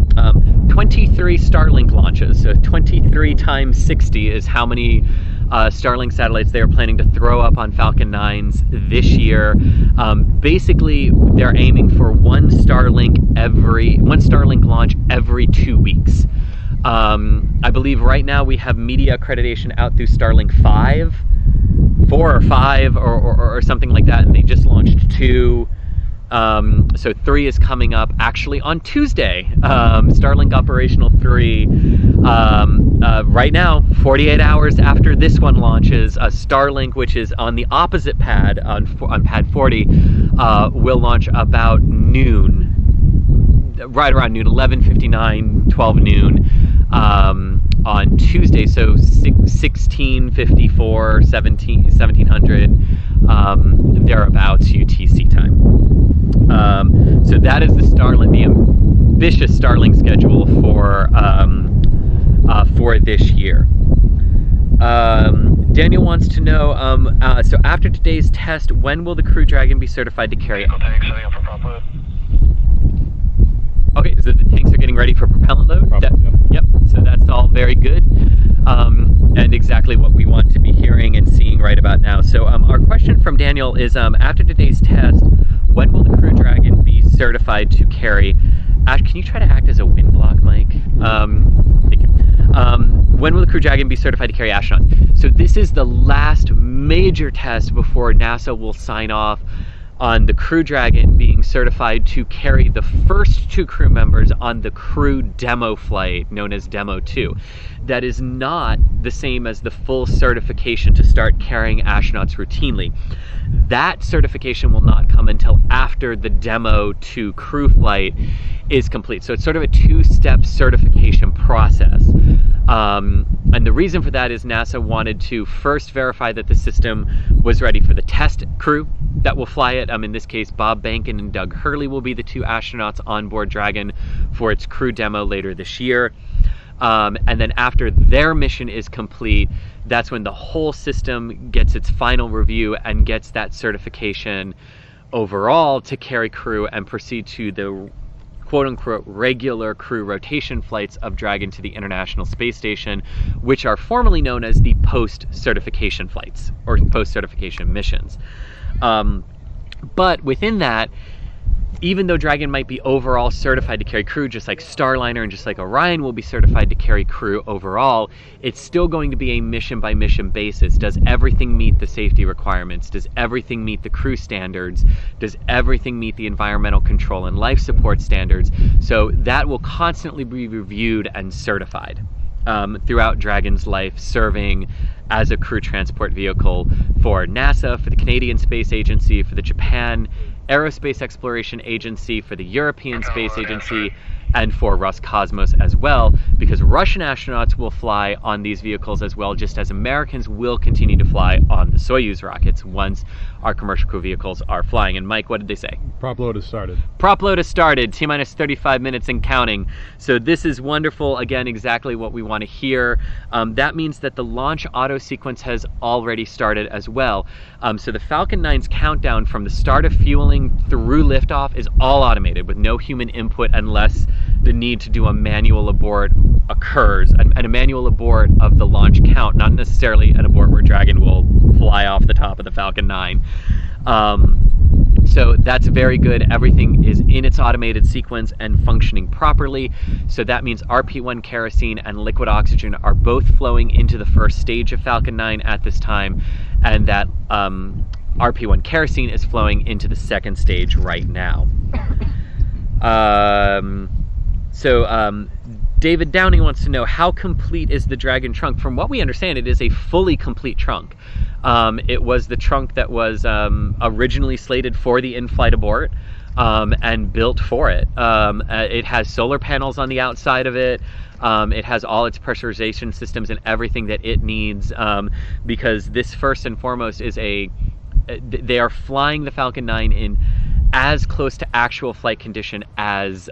23 Starlink launches. So 23 times 60 is how many Starlink satellites they are planning to throw up on Falcon 9s this year. Basically, they're aiming for one Starlink launch every 2 weeks. I believe right now we have media accreditation out through Starlink 4 or 5 or something like that, and they just launched 2. So 3 is coming up actually on Tuesday. Starlink Operational 3. Right now, 48 hours after this one launches, Starlink, which is on the opposite pad, on pad 40, will launch about noon. Right around noon, 11:59, 12 noon on Tuesday, so 16:54, 1700, thereabouts UTC time. So that is the Starlink, the ambitious Starlink schedule for this year. Daniel wants to know, so after today's test, when will the Crew Dragon be certified to carry? Tanks setting up for prop load. Okay, so the tanks are getting ready for propellant load? Yep, so that's all very good. And exactly what we want to be hearing and seeing right about now. So our question from Daniel is, after today's test, when will the Crew Dragon be certified to carry? Ash, can you try to act as a wind block, Mike? Thank you. When will the Crew Dragon be certified to carry astronauts? So this is the last major test before NASA will sign off on the Crew Dragon being certified to carry the first 2 crew members on the crew demo flight, known as Demo 2. That is not the same as the full certification to start carrying astronauts routinely. That certification will not come until after the Demo 2 crew flight is complete. So it's sort of a 2-step certification process. And the reason for that is NASA wanted to first verify that the system was ready for the test crew that will fly it. In this case, Bob Bankin and Doug Hurley will be the 2 astronauts on board Dragon for its crew demo later this year. And then after their mission is complete, that's when the whole system gets its final review and gets that certification overall to carry crew and proceed to the quote-unquote regular crew rotation flights of Dragon to the International Space Station, which are formally known as the post-certification flights or post-certification missions. But within that, even though Dragon might be overall certified to carry crew, just like Starliner and just like Orion will be certified to carry crew overall, it's still going to be a mission-by-mission basis. Does everything meet the safety requirements? Does everything meet the crew standards? Does everything meet the environmental control and life support standards? So that will constantly be reviewed and certified throughout Dragon's life, serving as a crew transport vehicle for NASA, for the Canadian Space Agency, for the Japan Aerospace Exploration Agency, for the European Space Agency, and for Roscosmos as well, because Russian astronauts will fly on these vehicles as well, just as Americans will continue to fly on the Soyuz rockets once our commercial crew vehicles are flying. And Mike, what did they say? Prop load has started. Prop load has started, T-minus 35 minutes and counting. So this is wonderful. Again, exactly what we want to hear. That means that the launch auto sequence has already started as well. So the Falcon 9's countdown from the start of fueling through liftoff is all automated with no human input unless the need to do a manual abort occurs. And a manual abort of the launch count, not necessarily an abort where Dragon will fly off the top of the Falcon 9. So that's very good. Everything is in its automated sequence and functioning properly. So that means RP1 kerosene and liquid oxygen are both flowing into the first stage of Falcon 9 at this time, and that RP1 kerosene is flowing into the second stage right now. David Downey wants to know, how complete is the Dragon trunk? From what we understand, it is a fully complete trunk. It was the trunk that was originally slated for the In Flight Abort and built for it. It has solar panels on the outside of it. It has all its pressurization systems and everything that it needs, because this first and foremost is they are flying the Falcon 9 in as close to actual flight condition as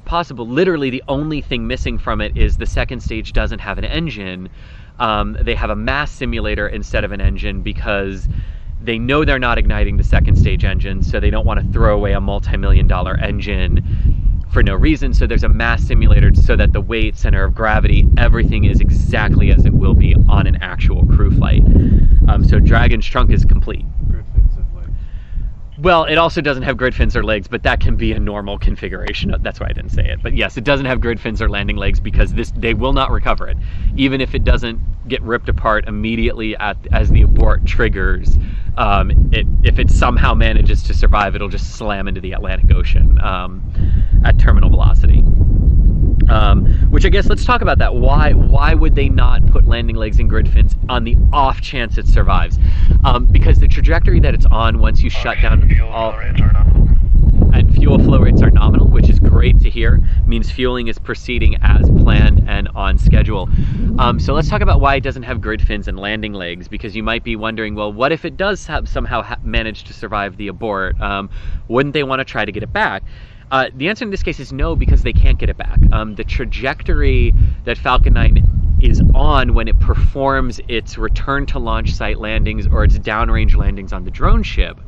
possible. Literally, the only thing missing from it is the second stage doesn't have an engine. They have a mass simulator instead of an engine because they know they're not igniting the second stage engine, so they don't want to throw away a multi-million-dollar engine for no reason. So there's a mass simulator so that the weight, center of gravity, everything is exactly as it will be on an actual crew flight. So Dragon's trunk is complete. Well, it also doesn't have grid fins or legs, but that can be a normal configuration. That's why I didn't say it. But yes, it doesn't have grid fins or landing legs because they will not recover it. Even if it doesn't get ripped apart immediately as the abort triggers, if it somehow manages to survive, it'll just slam into the Atlantic Ocean at terminal velocity. Which I guess, let's talk about that. Why would they not put landing legs and grid fins on the off chance it survives? Because the trajectory that it's on once you shut down all... And fuel flow rates are nominal, which is great to hear. Means fueling is proceeding as planned and on schedule. So let's talk about why it doesn't have grid fins and landing legs, because you might be wondering, well, what if it does somehow manage to survive the abort? Wouldn't they want to try to get it back? The answer in this case is no, because they can't get it back. The trajectory that Falcon 9 is on when it performs its return to launch site landings or its downrange landings on the drone ship,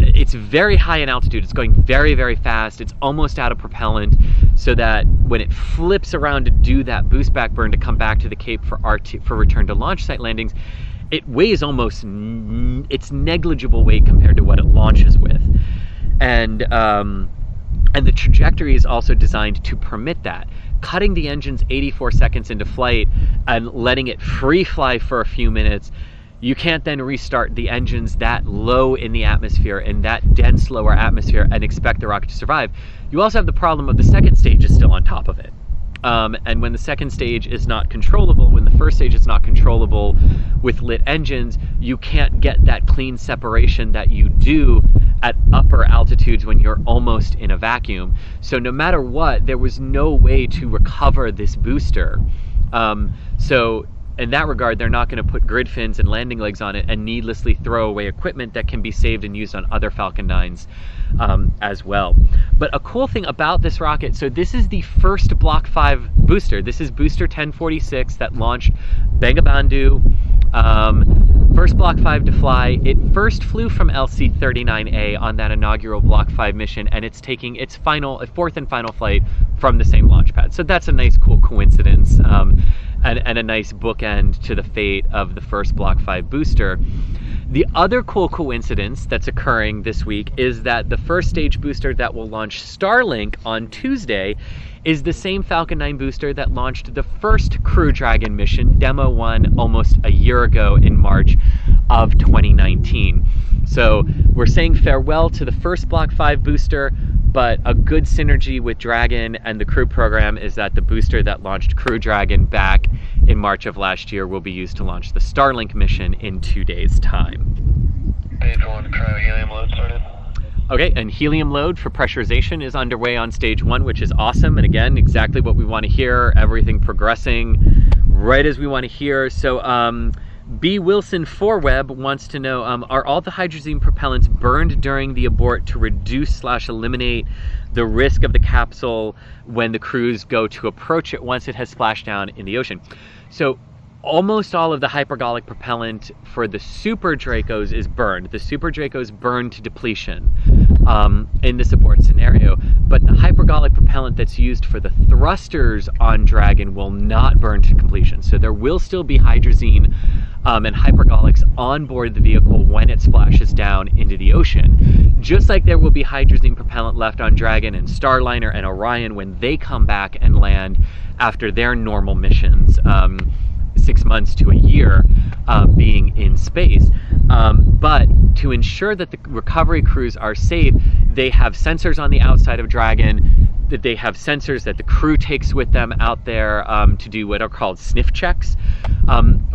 it's very high in altitude. It's going very, very fast. It's almost out of propellant, so that when it flips around to do that boost back burn to come back to the Cape for return to launch site landings, it weighs almost it's negligible weight compared to what it launches with. And the trajectory is also designed to permit that. Cutting the engines 84 seconds into flight and letting it free fly for a few minutes, you can't then restart the engines that low in the atmosphere, in that dense lower atmosphere, and expect the rocket to survive. You also have the problem of the second stage is still on top of it. And when the second stage is not controllable, when the first stage is not controllable with lit engines, you can't get that clean separation that you do at upper altitudes when you're almost in a vacuum. So no matter what, there was no way to recover this booster. So in that regard, they're not going to put grid fins and landing legs on it and needlessly throw away equipment that can be saved and used on other Falcon 9s as well. But a cool thing about this rocket, so this is the first Block 5 booster. This is booster 1046 that launched Bangabandhu. First Block 5 to fly. It first flew from LC-39A on that inaugural Block 5 mission, and it's taking its fourth and final flight from the same launch pad. So that's a nice, cool coincidence, and a nice bookend to the fate of the first Block 5 booster. The other cool coincidence that's occurring this week is that the first stage booster that will launch Starlink on Tuesday is the same Falcon 9 booster that launched the first Crew Dragon mission, Demo 1, almost a year ago in March of 2019. So we're saying farewell to the first Block 5 booster, but a good synergy with Dragon and the Crew program is that the booster that launched Crew Dragon back in March of last year will be used to launch the Starlink mission in 2 days' time. Stage 1 cryo-helium load started. Okay, and helium load for pressurization is underway on stage 1, which is awesome. And again, exactly what we want to hear, everything progressing right as we want to hear. So B. Wilson 4Web wants to know, are all the hydrazine propellants burned during the abort to reduce/eliminate the risk of the capsule when the crews go to approach it once it has splashed down in the ocean? So almost all of the hypergolic propellant for the Super Dracos is burned. The Super Dracos burn to depletion in this abort scenario, but the hypergolic propellant that's used for the thrusters on Dragon will not burn to completion. So there will still be hydrazine and hypergolics on board the vehicle when it splashes down into the ocean. Just like there will be hydrazine propellant left on Dragon and Starliner and Orion when they come back and land after their normal missions. 6 months to a year being in space. But to ensure that the recovery crews are safe, they have sensors on the outside of Dragon, that they have sensors that the crew takes with them out there to do what are called sniff checks.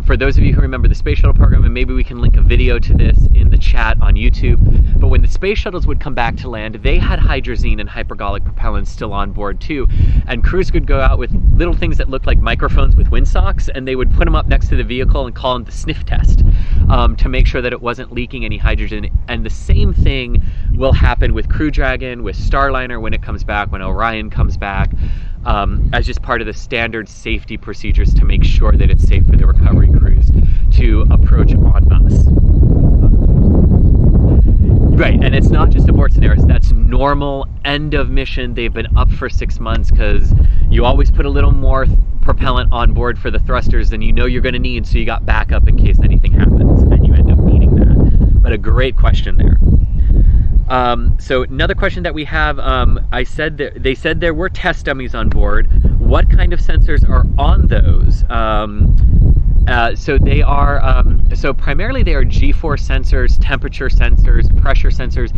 For those of you who remember the space shuttle program, and maybe we can link a video to this in the chat on YouTube, but when the space shuttles would come back to land, they had hydrazine and hypergolic propellants still on board too, and crews could go out with little things that looked like microphones with windsocks, and they would put them up next to the vehicle and call them the sniff test to make sure that it wasn't leaking any hydrogen. And the same thing will happen with Crew Dragon, with Starliner when it comes back, when Orion comes back, as just part of the standard safety procedures to make sure that it's safe for the recovery crews to approach en masse. Right, and it's not just abort scenarios, that's normal end of mission. They've been up for 6 months because you always put a little more propellant on board for the thrusters than you know you're going to need, so you got backup in case anything happens, and you end up needing that. But a great question there. So another question that we have, they said there were test dummies on board. What kind of sensors are on those? So they are, so primarily they are G-force sensors, temperature sensors, pressure sensors,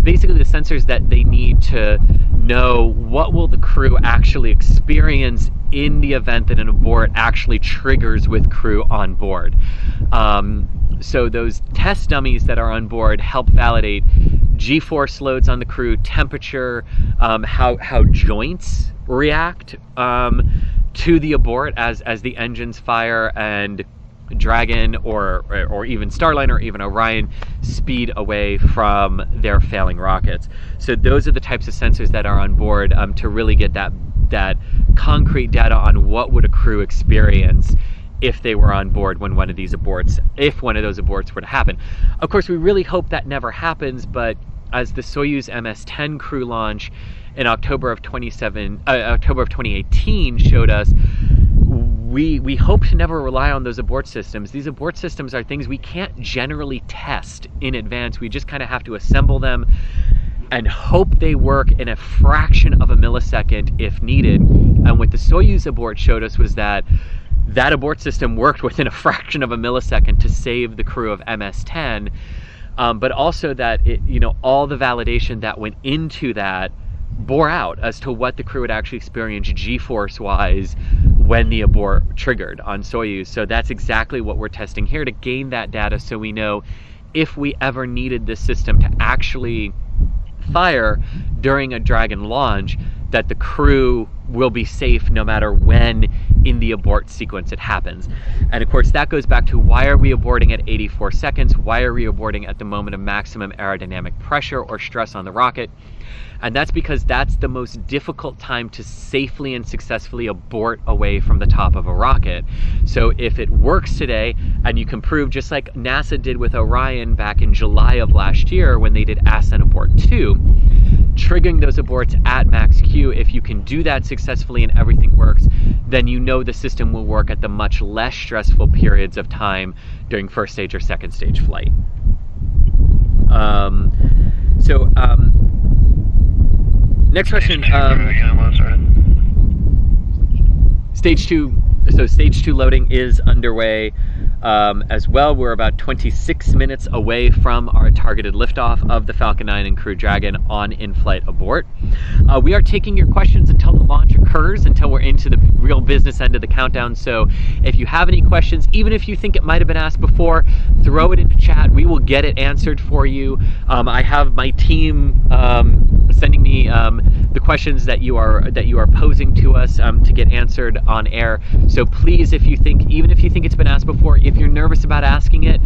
basically the sensors that they need to know what will the crew actually experience in the event that an abort actually triggers with crew on board. So those test dummies that are on board help validate G-force loads on the crew, temperature, how joints react to the abort as the engines fire and Dragon or even Starliner or even Orion speed away from their failing rockets. So those are the types of sensors that are on board to really get that concrete data on what would a crew experience if they were on board when one of those aborts were to happen. Of course, we really hope that never happens, but as the Soyuz MS-10 crew launch in October of 2018 showed us, we hope to never rely on those abort systems. These abort systems are things we can't generally test in advance. We just kind of have to assemble them and hope they work in a fraction of a millisecond if needed. And what the Soyuz abort showed us was that abort system worked within a fraction of a millisecond to save the crew of MS-10, but also that all the validation that went into that bore out as to what the crew would actually experience G-force wise when the abort triggered on Soyuz. So that's exactly what we're testing here, to gain that data so we know if we ever needed this system to actually fire during a Dragon launch, that the crew will be safe no matter when in the abort sequence it happens. And of course that goes back to, why are we aborting at 84 seconds? Why are we aborting at the moment of maximum aerodynamic pressure or stress on the rocket? And that's because that's the most difficult time to safely and successfully abort away from the top of a rocket. So if it works today, and you can prove, just like NASA did with Orion back in July of last year when they did Ascent Abort 2, triggering those aborts at max Q, if you can do that successfully and everything works, then you know the system will work at the much less stressful periods of time during first stage or second stage flight. Next question. Stage 2. So stage 2 loading is underway as well. We're about 26 minutes away from our targeted liftoff of the Falcon 9 and Crew Dragon on In Flight Abort. We are taking your questions until the launch occurs, until we're into the real business end of the countdown. So if you have any questions, even if you think it might have been asked before, throw it into chat. We will get it answered for you. I have my team sending me the questions that you are posing to us to get answered on air. So please, even if you think it's been asked before, if you're nervous about asking it,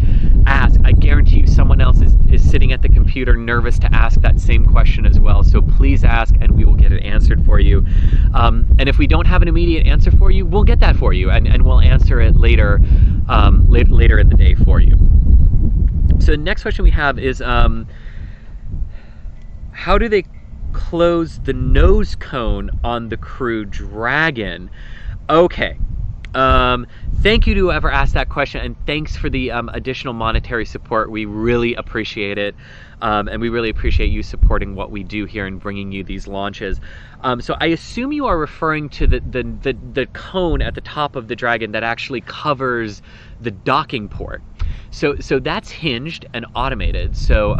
ask. I guarantee you someone else is sitting at the computer nervous to ask that same question as well. So please ask, and we will get it answered for you. And if we don't have an immediate answer for you, we'll get that for you, and we'll answer it later in the day for you. So the next question we have is, how do they close the nose cone on the Crew Dragon? Okay. Thank you to whoever asked that question, and thanks for the additional monetary support. We really appreciate it, and we really appreciate you supporting what we do here and bringing you these launches. So I assume you are referring to the cone at the top of the Dragon that actually covers the docking port. So that's hinged and automated. So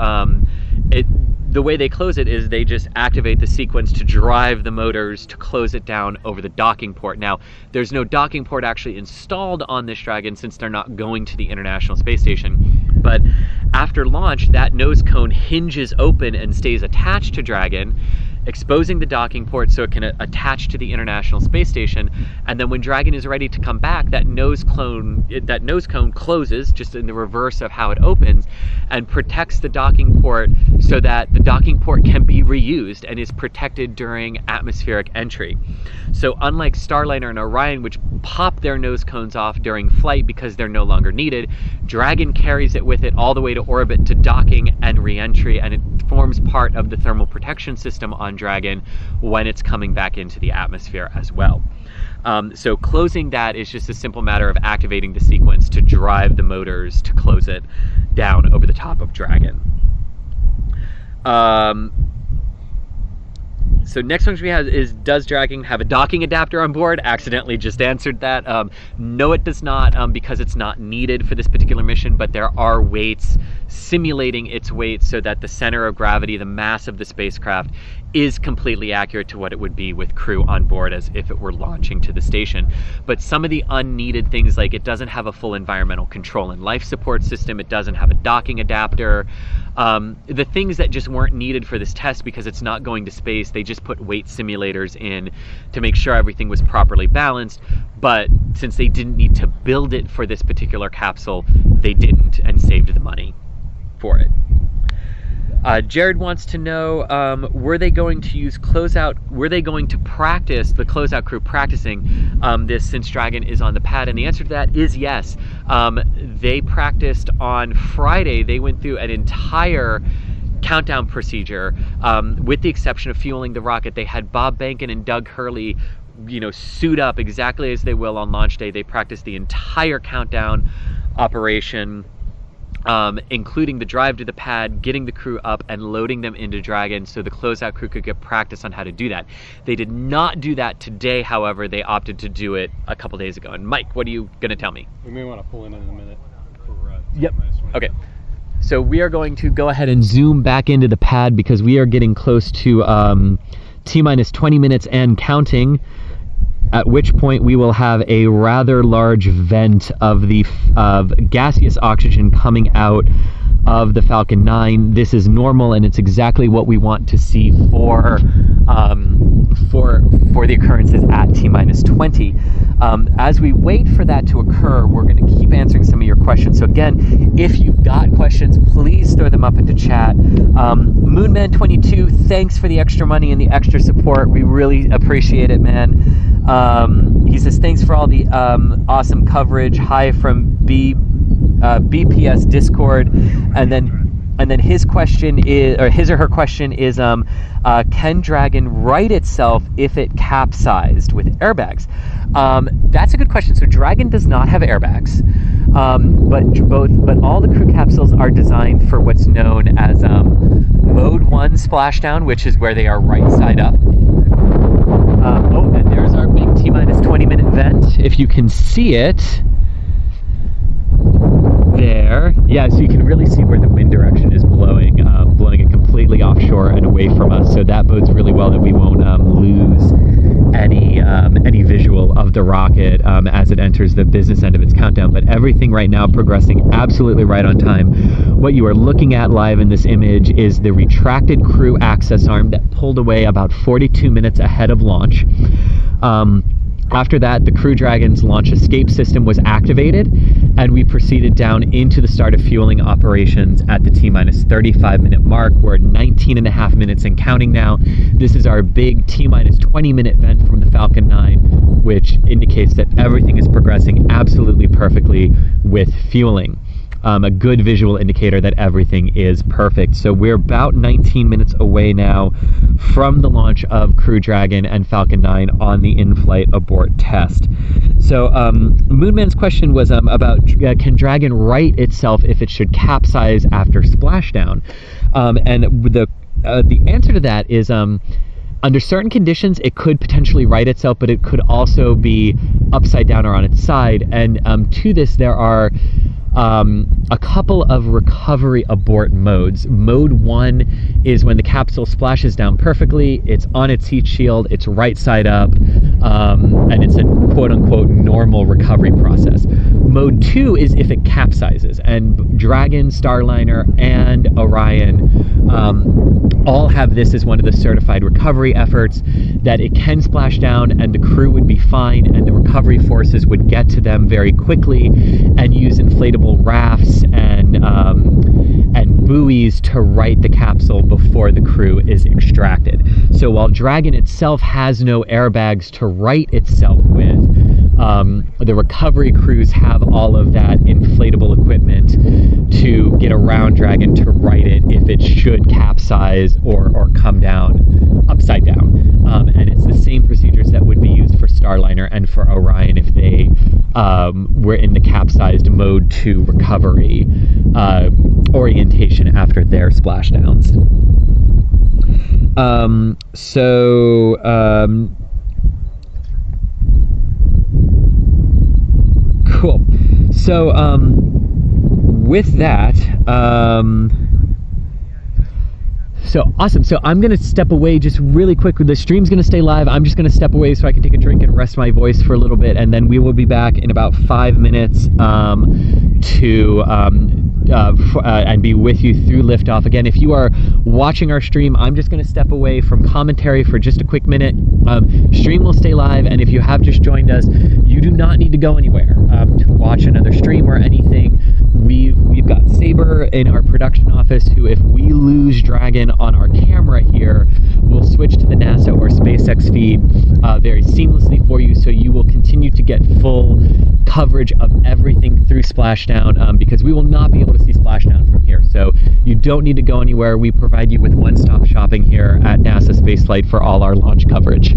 the way they close it is they just activate the sequence to drive the motors to close it down over the docking port. Now, there's no docking port actually installed on this Dragon since they're not going to the International Space Station. But after launch, that nose cone hinges open and stays attached to Dragon, exposing the docking port so it can attach to the International Space Station. And then when Dragon is ready to come back, that nose cone closes just in the reverse of how it opens and protects the docking port so that the docking port can be reused and is protected during atmospheric entry. So unlike Starliner and Orion, which pop their nose cones off during flight because they're no longer needed, Dragon carries it with it all the way to orbit to docking and re-entry, and it forms part of the thermal protection system on Dragon when it's coming back into the atmosphere as well. So closing that is just a simple matter of activating the sequence to drive the motors to close it down over the top of Dragon. So next question we have is, does Dragon have a docking adapter on board? Accidentally just answered that. No, it does not, because it's not needed for this particular mission, but there are weights simulating its weight so that the center of gravity, the mass of the spacecraft, is completely accurate to what it would be with crew on board as if it were launching to the station. But some of the unneeded things, like it doesn't have a full environmental control and life support system, it doesn't have a docking adapter, the things that just weren't needed for this test because it's not going to space, they just put weight simulators in to make sure everything was properly balanced. But since they didn't need to build it for this particular capsule, they didn't, and saved the money for it. Jared wants to know, were they going to use closeout? Were they going to practice, the closeout crew practicing this since Dragon is on the pad? And the answer to that is yes. They practiced on Friday. They went through an entire countdown procedure, with the exception of fueling the rocket. They had Bob Bankin and Doug Hurley, suit up exactly as they will on launch day. They practiced the entire countdown operation, including the drive to the pad, getting the crew up, and loading them into Dragon so the closeout crew could get practice on how to do that. They did not do that today, however. They opted to do it a couple days ago. And Mike, what are you going to tell me? We may want to pull in a minute for Yep. Okay. So we are going to go ahead and zoom back into the pad because we are getting close to T-minus 20 minutes and counting, at which point we will have a rather large vent of gaseous oxygen coming out of the Falcon 9. This is normal, and it's exactly what we want to see for the occurrences at T-minus 20. As we wait for that to occur, we're going to keep answering some of your questions. So again, if you've got questions, please throw them up into chat. Moonman22, thanks for the extra money and the extra support. We really appreciate it, man. He says, thanks for all the awesome coverage. Hi from BPS Discord. And then his question is, or his or her question is, can Dragon right itself if it capsized with airbags? That's a good question. So Dragon does not have airbags, but all the crew capsules are designed for what's known as Mode 1 splashdown, which is where they are right side up. And there's our big T-minus 20-minute vent, if you can see it. There, yeah, so you can really see where the wind direction is blowing it completely offshore and away from us. So that bodes really well that we won't lose any visual of the rocket as it enters the business end of its countdown. But everything right now progressing absolutely right on time. What you are looking at live in this image is the retracted crew access arm that pulled away about 42 minutes ahead of launch. After that, the Crew Dragon's launch escape system was activated, and we proceeded down into the start of fueling operations at the T-minus 35-minute mark. We're at 19 and a half minutes and counting now. This is our big T-minus 20-minute vent from the Falcon 9, which indicates that everything is progressing absolutely perfectly with fueling. A good visual indicator that everything is perfect. So we're about 19 minutes away now from the launch of Crew Dragon and Falcon 9 on the in-flight abort test. So Moonman's question was about can Dragon right itself if it should capsize after splashdown? And the answer to that is under certain conditions, it could potentially right itself, but it could also be upside down or on its side. And to this, there are a couple of recovery abort modes. Mode 1 is when the capsule splashes down perfectly, it's on its heat shield, it's right side up, and it's a quote-unquote normal recovery process. Mode 2 is if it capsizes, and Dragon, Starliner, and Orion all have this as one of the certified recovery efforts, that it can splash down and the crew would be fine and the recovery forces would get to them very quickly and use inflatable rafts and buoys to right the capsule before the crew is extracted. So while Dragon itself has no airbags to right itself with, the recovery crews have all of that inflatable equipment to get around Dragon to right it if it should capsize or come down upside down. And it's the same procedures that would be used for Starliner and for Orion if they were in the capsized mode 2 recovery orientation after their splashdowns. Cool. So with that, so awesome. So I'm going to step away just really quick. The stream's going to stay live. I'm just going to step away so I can take a drink and rest my voice for a little bit, and then we will be back in about 5 minutes and be with you through liftoff. Again, if you are watching our stream, I'm just going to step away from commentary for just a quick minute. Stream will stay live, and if you have just joined us, you do not need to go anywhere to watch another stream or anything. We've got Saber in our production office who, if we lose Dragon on our camera here, will switch to the NASA or SpaceX feed very seamlessly for you, so you will continue to get full coverage of everything through Splashdown, because we will not be able to see Splashdown from here. So you don't need to go anywhere. We provide you with one-stop shopping here at NASA Spaceflight for all our launch coverage.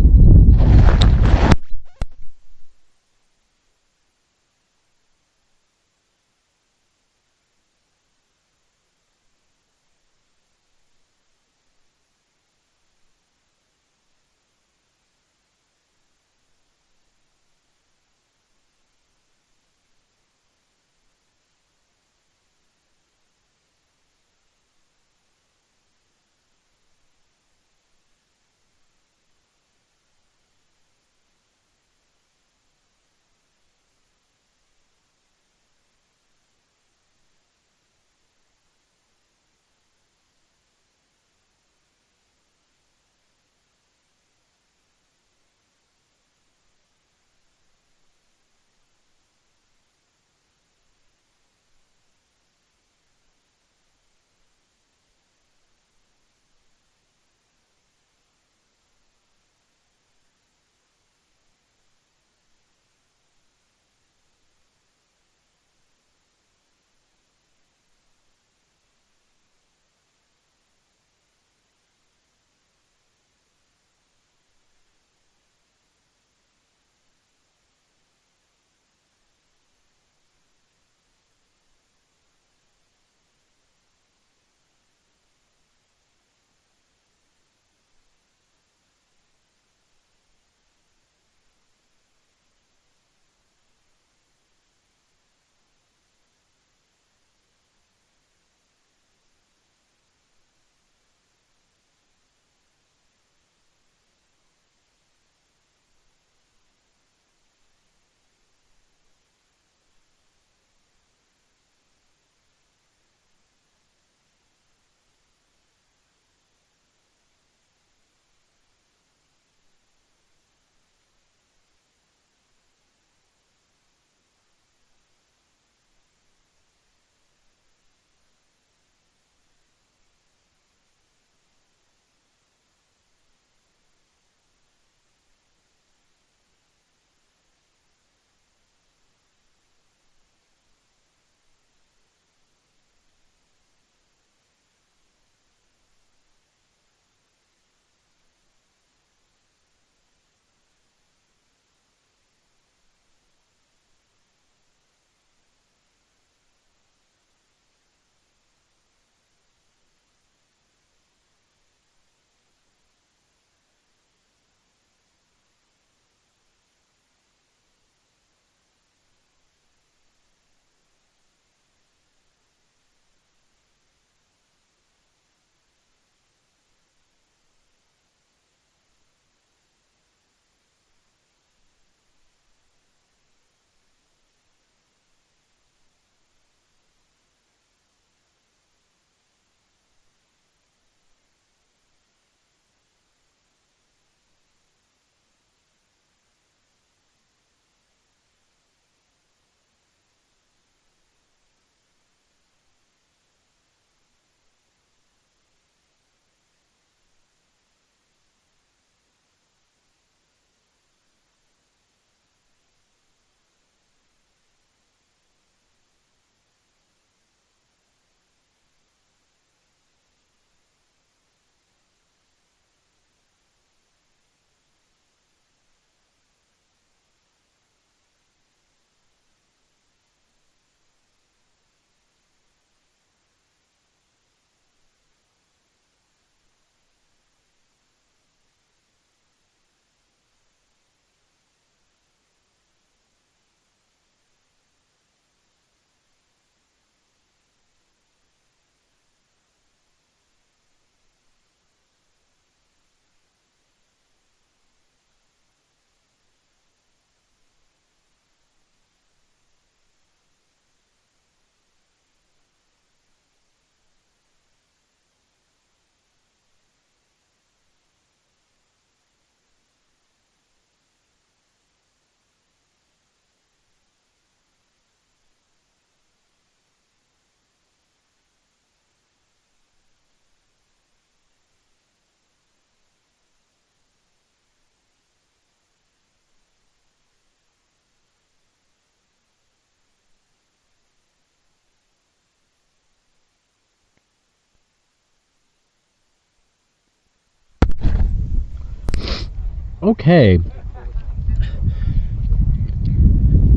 Okay.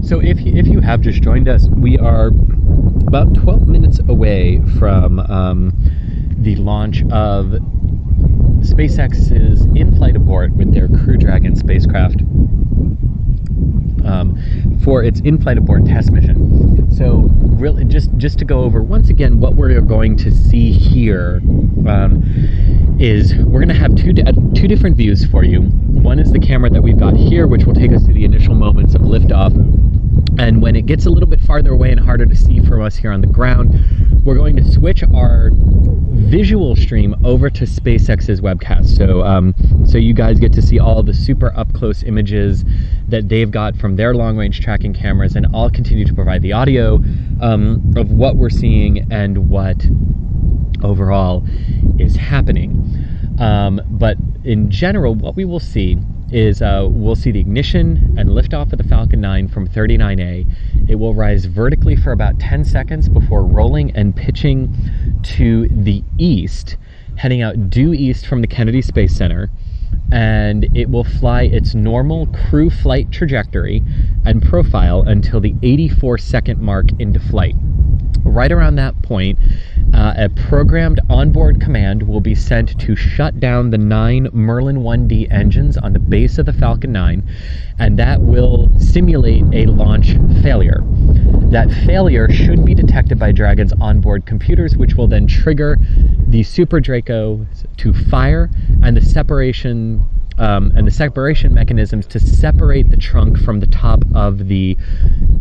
So if you have just joined us, we are about 12 minutes away from the launch of SpaceX's In Flight Abort with their Crew Dragon spacecraft for its In Flight Abort test mission. So really, just to go over once again what we're going to see here is we're going to have two different views for you. One is the camera that we've got here, which will take us to the initial moments of liftoff. And when it gets a little bit farther away and harder to see from us here on the ground, we're going to switch our visual stream over to SpaceX's webcast. So you guys get to see all the super up-close images that they've got from their long-range tracking cameras, and I'll continue to provide the audio of what we're seeing and what overall is happening. But in general, what we will see is we'll see the ignition and liftoff of the Falcon 9 from 39A. It will rise vertically for about 10 seconds before rolling and pitching to the east, heading out due east from the Kennedy Space Center, and it will fly its normal crew flight trajectory and profile until the 84-second mark into flight. Right around that point, a programmed onboard command will be sent to shut down the 9 Merlin 1D engines on the base of the Falcon 9, and that will simulate a launch failure. That failure should be detected by Dragon's onboard computers, which will then trigger the Super Draco to fire and the separation mechanisms to separate the trunk from the top of the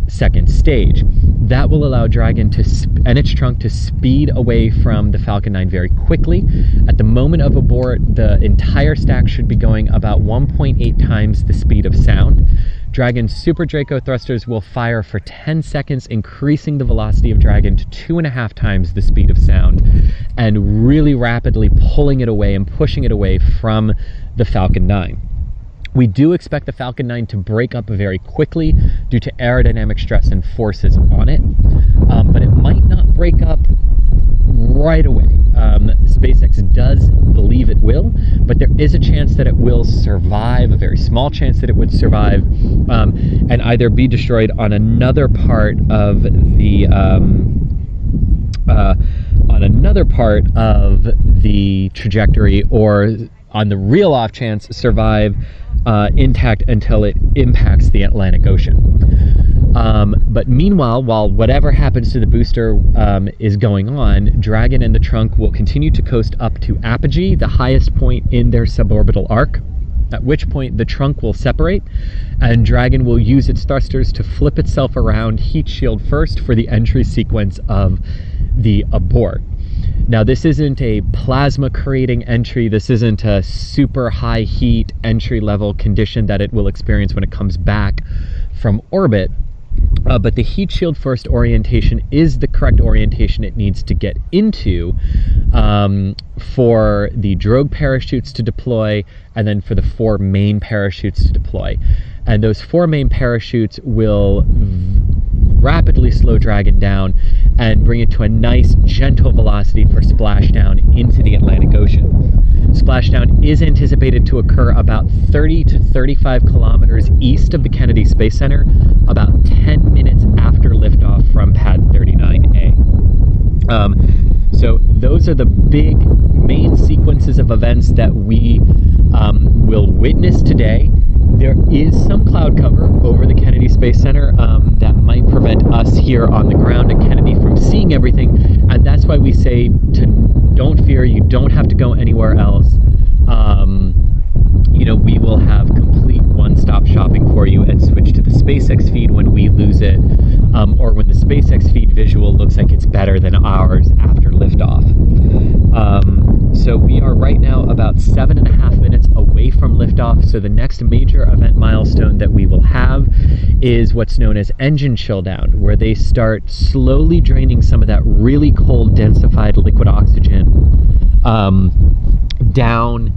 second stage. That will allow Dragon and its trunk to speed away from the Falcon 9 very quickly. At the moment of abort, the entire stack should be going about 1.8 times the speed of sound. Dragon's Super Draco thrusters will fire for 10 seconds, increasing the velocity of Dragon to 2.5 times the speed of sound, and really rapidly pulling it away and pushing it away from the Falcon 9. We do expect the Falcon 9 to break up very quickly due to aerodynamic stress and forces on it, but it might not break up right away. SpaceX does believe it will, but there is a chance that it will survive, a very small chance that it would survive, and either be destroyed on another part of the trajectory, or on the real off chance survive intact until it impacts the Atlantic Ocean. But meanwhile, while whatever happens to the booster is going on, Dragon and the trunk will continue to coast up to apogee, the highest point in their suborbital arc, at which point the trunk will separate, and Dragon will use its thrusters to flip itself around heat shield first for the entry sequence of the abort. Now, this isn't a plasma creating entry. This isn't a super high heat entry level condition that it will experience when it comes back from orbit. But the heat shield first orientation is the correct orientation it needs to get into for the drogue parachutes to deploy, and then for the 4 main parachutes to deploy. And those 4 main parachutes will rapidly slow Dragon down and bring it to a nice gentle velocity for splashdown into the Atlantic Ocean. Splashdown is anticipated to occur about 30 to 35 kilometers east of the Kennedy Space Center, about 10 minutes after liftoff from pad 39A. So those are the big main sequences of events that we will witness today. There is some cloud cover over the Kennedy Space Center that might prevent us here on the ground at Kennedy from seeing everything, and that's why we say to don't fear, you don't have to go anywhere else. We will have complete one-stop shopping for you and switch to the SpaceX feed when we lose it, or when the SpaceX feed visual looks like it's better than ours after liftoff. So we are right now about 7.5 minutes away from liftoff. So the next major event milestone that we will have is what's known as engine chilldown, where they start slowly draining some of that really cold densified liquid oxygen down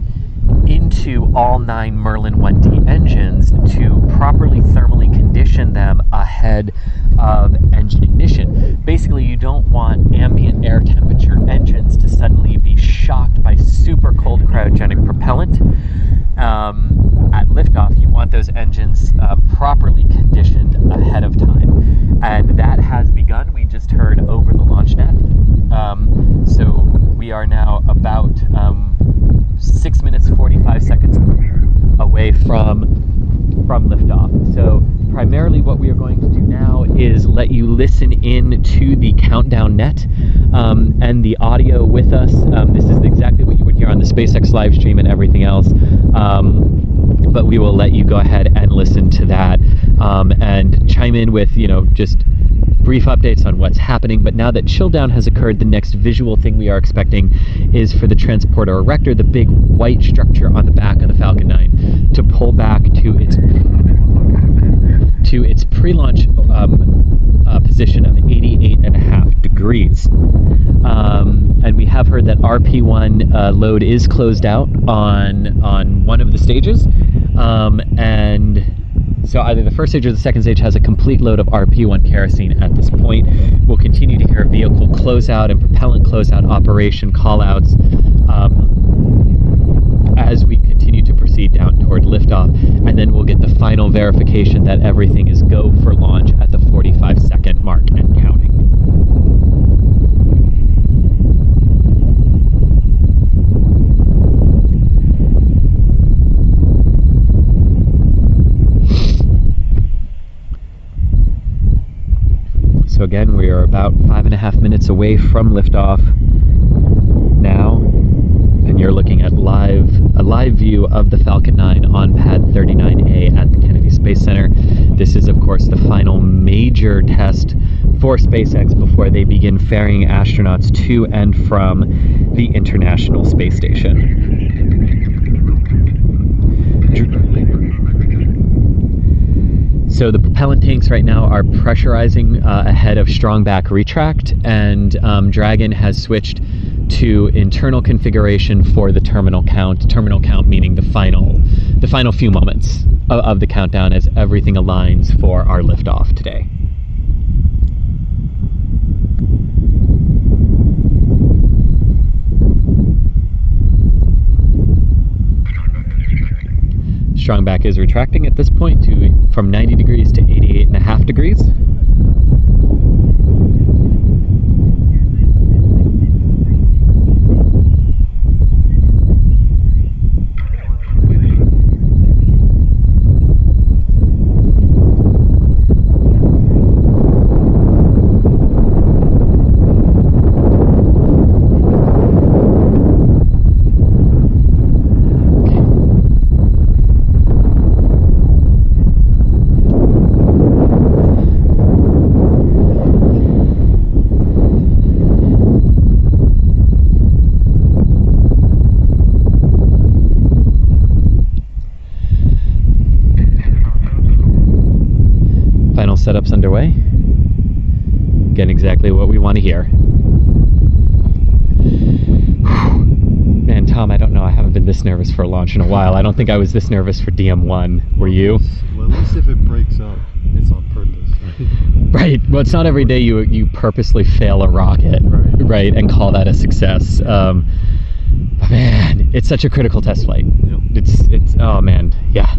into all 9 Merlin 1D engines to properly thermally condition them ahead of engine ignition. Basically, you don't want ambient air temperature engines to suddenly be shocked by super cold cryogenic propellant at those engines properly conditioned ahead of time. And that has begun. We just heard over the launch net. So we are now about 6 minutes 45 seconds away from liftoff. So primarily what we are going to do now is let you listen in to the countdown net and the audio with us. This is exactly what you would hear on the SpaceX live stream and everything else. But we will let you go ahead and listen to that and chime in with, just brief updates on what's happening. But now that Showdown has occurred, the next visual thing we are expecting is for the transporter erector, the big white structure on the back of the Falcon 9, to pull back to its pre-launch position of 88.5 degrees. And we have heard that RP1 load is closed out on one of the stages. And so either the first stage or the second stage has a complete load of RP1 kerosene at this point. We'll continue to hear vehicle closeout and propellant closeout operation callouts as we continue to proceed down toward liftoff, and then we'll get the final verification that everything is go for launch at the 45-second mark and counting. So again, we are about 5.5 minutes away from liftoff now, and you're looking at a live view of the Falcon 9 on pad 39A at the Kennedy Space Center. This is, of course, the final major test for SpaceX before they begin ferrying astronauts to and from the International Space Station. So the propellant tanks right now are pressurizing ahead of strong back retract, and Dragon has switched to internal configuration for the terminal count. Terminal count meaning the final few moments of the countdown as everything aligns for our liftoff today. Strong back is retracting at this point from 90 degrees to 88.5 degrees. Setups underway. Again, exactly what we want to hear. Man, Tom, I don't know. I haven't been this nervous for a launch in a while. I don't think I was this nervous for DM1. Were you? Well, at least if it breaks up, it's on purpose. Right. Well, it's not every day you purposely fail a rocket, right, and call that a success. But man, it's such a critical test flight. Yep. It's oh man, yeah.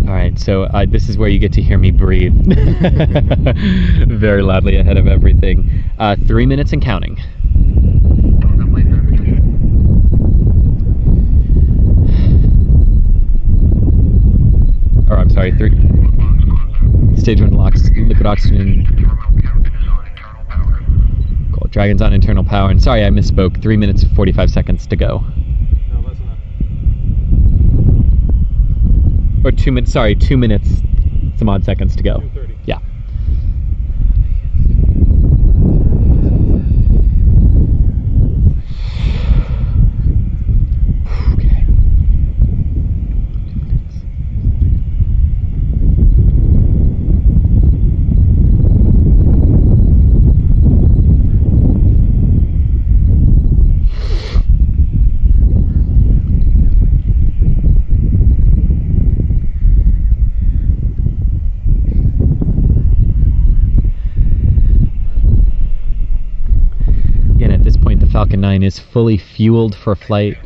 All right, so this is where you get to hear me breathe very loudly ahead of everything. 3 minutes and counting. Or I'm sorry, stage 1 locks, liquid oxygen. Cool, Dragon's on internal power. And sorry, I misspoke. 3 minutes 45 seconds to go. Or 2 minutes, sorry, 2 minutes, some odd seconds to go. 2:30. Yeah. Okay. Falcon 9 is fully fueled for flight.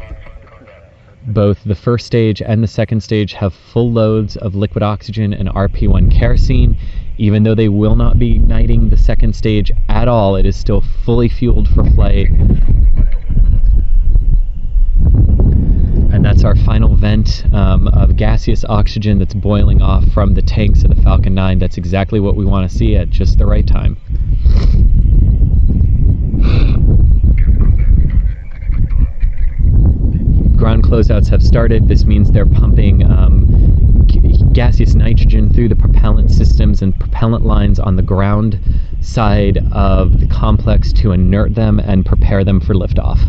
Both the first stage and the second stage have full loads of liquid oxygen and RP1 kerosene. Even though they will not be igniting the second stage at all, it is still fully fueled for flight. And that's our final vent of gaseous oxygen that's boiling off from the tanks of the Falcon 9. That's exactly what we want to see at just the right time. Ground closeouts have started. This means they're pumping gaseous nitrogen through the propellant systems and propellant lines on the ground side of the complex to inert them and prepare them for liftoff.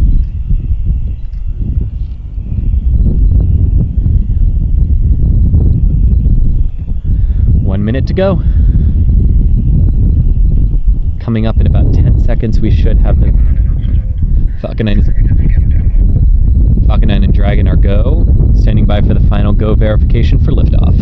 One minute to go. Coming up in about 10 seconds, we should have the Falcon 9 and Dragon are go. Standing by for the final go verification for liftoff.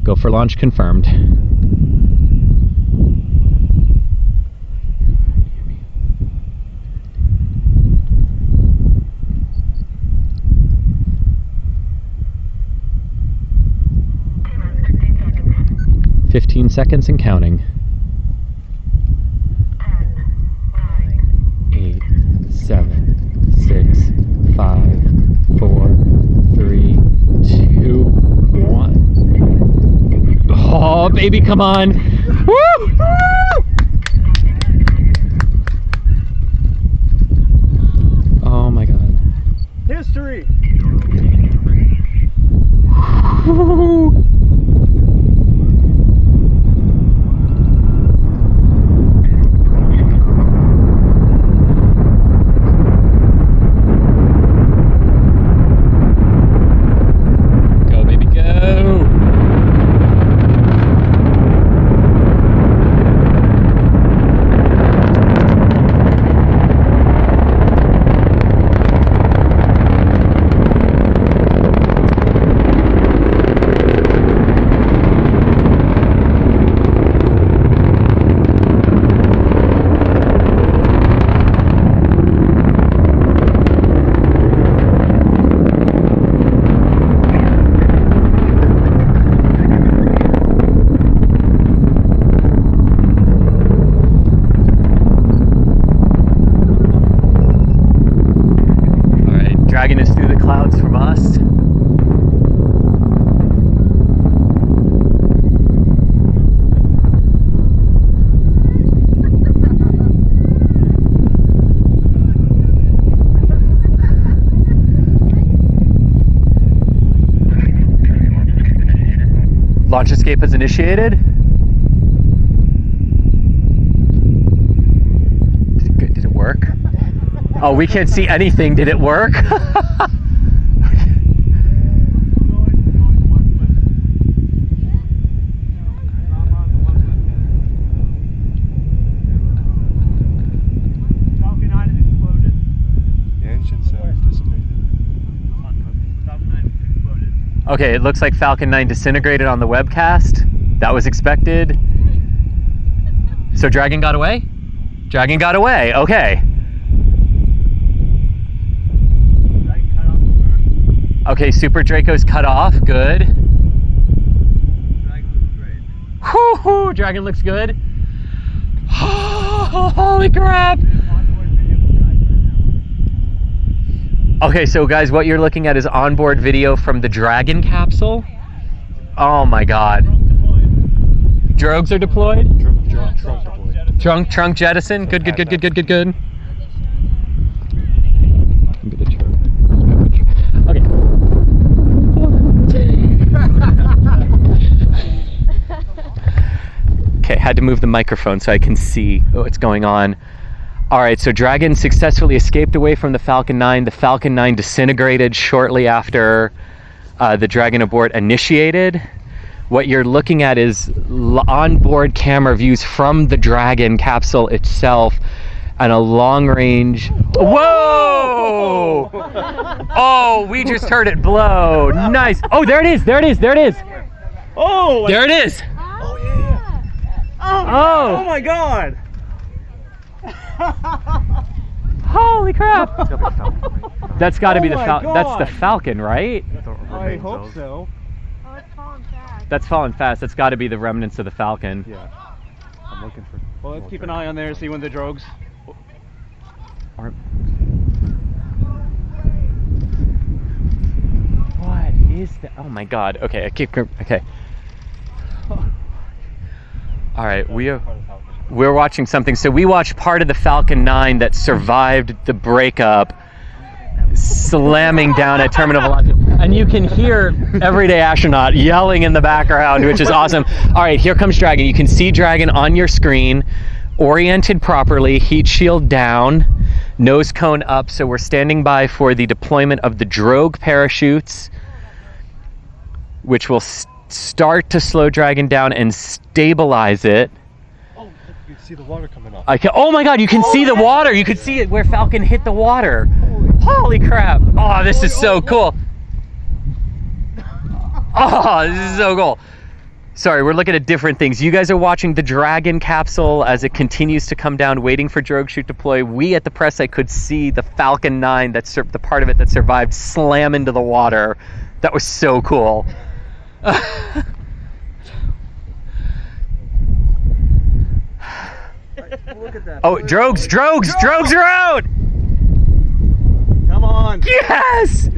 Go for launch confirmed. — 15 seconds and counting. 8, 7, 6, 5, 4, 3, 2, 1. Oh, baby, come on. Woo! Oh my God. History! Woo! Dragon is through the clouds from us. Launch escape is initiated. Did it work? Oh, we can't see anything. Did it work? Okay, it looks like Falcon 9 disintegrated on the webcast. That was expected. So Dragon got away? Dragon got away, okay. Okay, Super Draco's cut off, good. Dragon looks great. Whoo-hoo, Dragon looks good. Oh, holy crap! Okay, so guys, what you're looking at is onboard video from the Dragon capsule. Oh my God. Drogues are deployed? Trunk deployed. Trunk jettison? Good. Okay. Okay, had to move the microphone so I can see what's going on. All right, so Dragon successfully escaped away from the Falcon 9. The Falcon 9 disintegrated shortly after the Dragon abort initiated. What you're looking at is onboard camera views from the Dragon capsule itself. and a long range. Whoa! Oh, we just heard it blow. Nice. Oh, there it is. There it is. There it is. Oh! There it is. Oh, yeah. Oh. Oh my God! Holy crap. That's got to be the my Falcon. That's the God. Falcon, right? I hope so. Oh, it's falling fast. That's falling fast. That's got to be the remnants of the Falcon. Yeah. I'm looking for. Well, let's keep an eye on there, see when the drogues. Or- What is that? Oh my God. Okay, I keep. Okay. All right, we're watching something. So we watched part of the Falcon 9 that survived the breakup, slamming down at terminal velocity, and you can hear Everyday Astronaut yelling in the background, which is awesome. All right, here comes Dragon. You can see Dragon on your screen, oriented properly, heat shield down, nose cone up. So we're standing by for the deployment of the drogue parachutes, which will start to slow Dragon down and stabilize it. Oh, you can see the water coming up. Oh my God, you can see the water. You can see it where Falcon hit the water. Holy crap. Oh, this is so cool. Oh, this is so cool. Sorry, we're looking at different things. You guys are watching the Dragon capsule as it continues to come down, waiting for drogue chute deploy. We at the press site could see the Falcon 9, that's the part of it that survived, slam into the water. That was so cool. Look at that. Oh, drogues are out! Come on. Yes!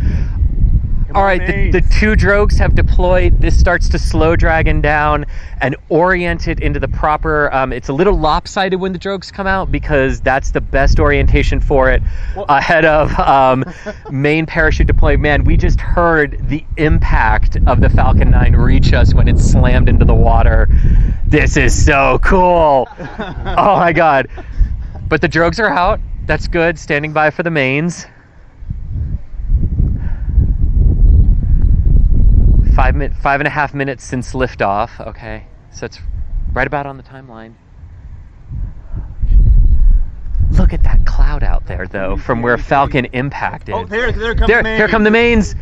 Come All on, right, the mates. two drogues have deployed. This starts to slow Dragon down and orient it into the proper, it's a little lopsided when the drogues come out because that's the best orientation for it ahead of main parachute deploy. Man, we just heard the impact of the Falcon 9 reach us when it slammed into the water. This is so cool. Oh my God. But the drogues are out. That's good. Standing by for the mains. 5.5 minutes since liftoff. Okay, so it's right about on the timeline. Look at that cloud out there, though, from where Falcon impacted. Oh, there come the mains. Here come the mains.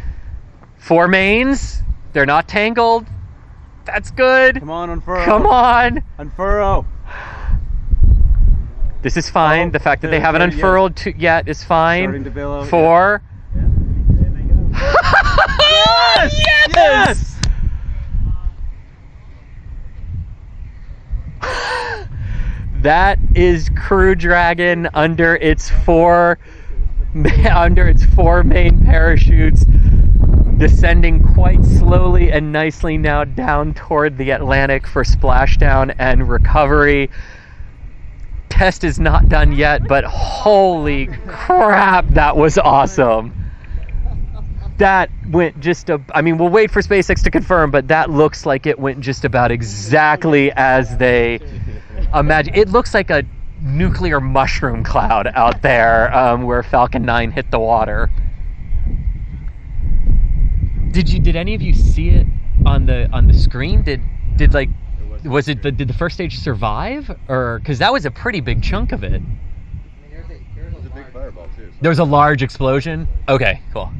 4 mains. They're not tangled. That's good. Come on, unfurl. Come on. Unfurl. This is fine. The fact that they haven't unfurled yet is fine. Starting to billow. 4. Yes! Yes! That is Crew Dragon under its 4 main parachutes, descending quite slowly and nicely now down toward the Atlantic for splashdown and recovery. Test is not done yet, but holy crap, that was awesome. That went just we'll wait for SpaceX to confirm, but that looks like it went just about exactly as they imagine. It looks like a nuclear mushroom cloud out there where Falcon 9 hit the water. Did any of you see it on the screen? Did the first stage survive, or because that was a pretty big chunk of it? There's a big fireball too. There was a large explosion. Okay, cool.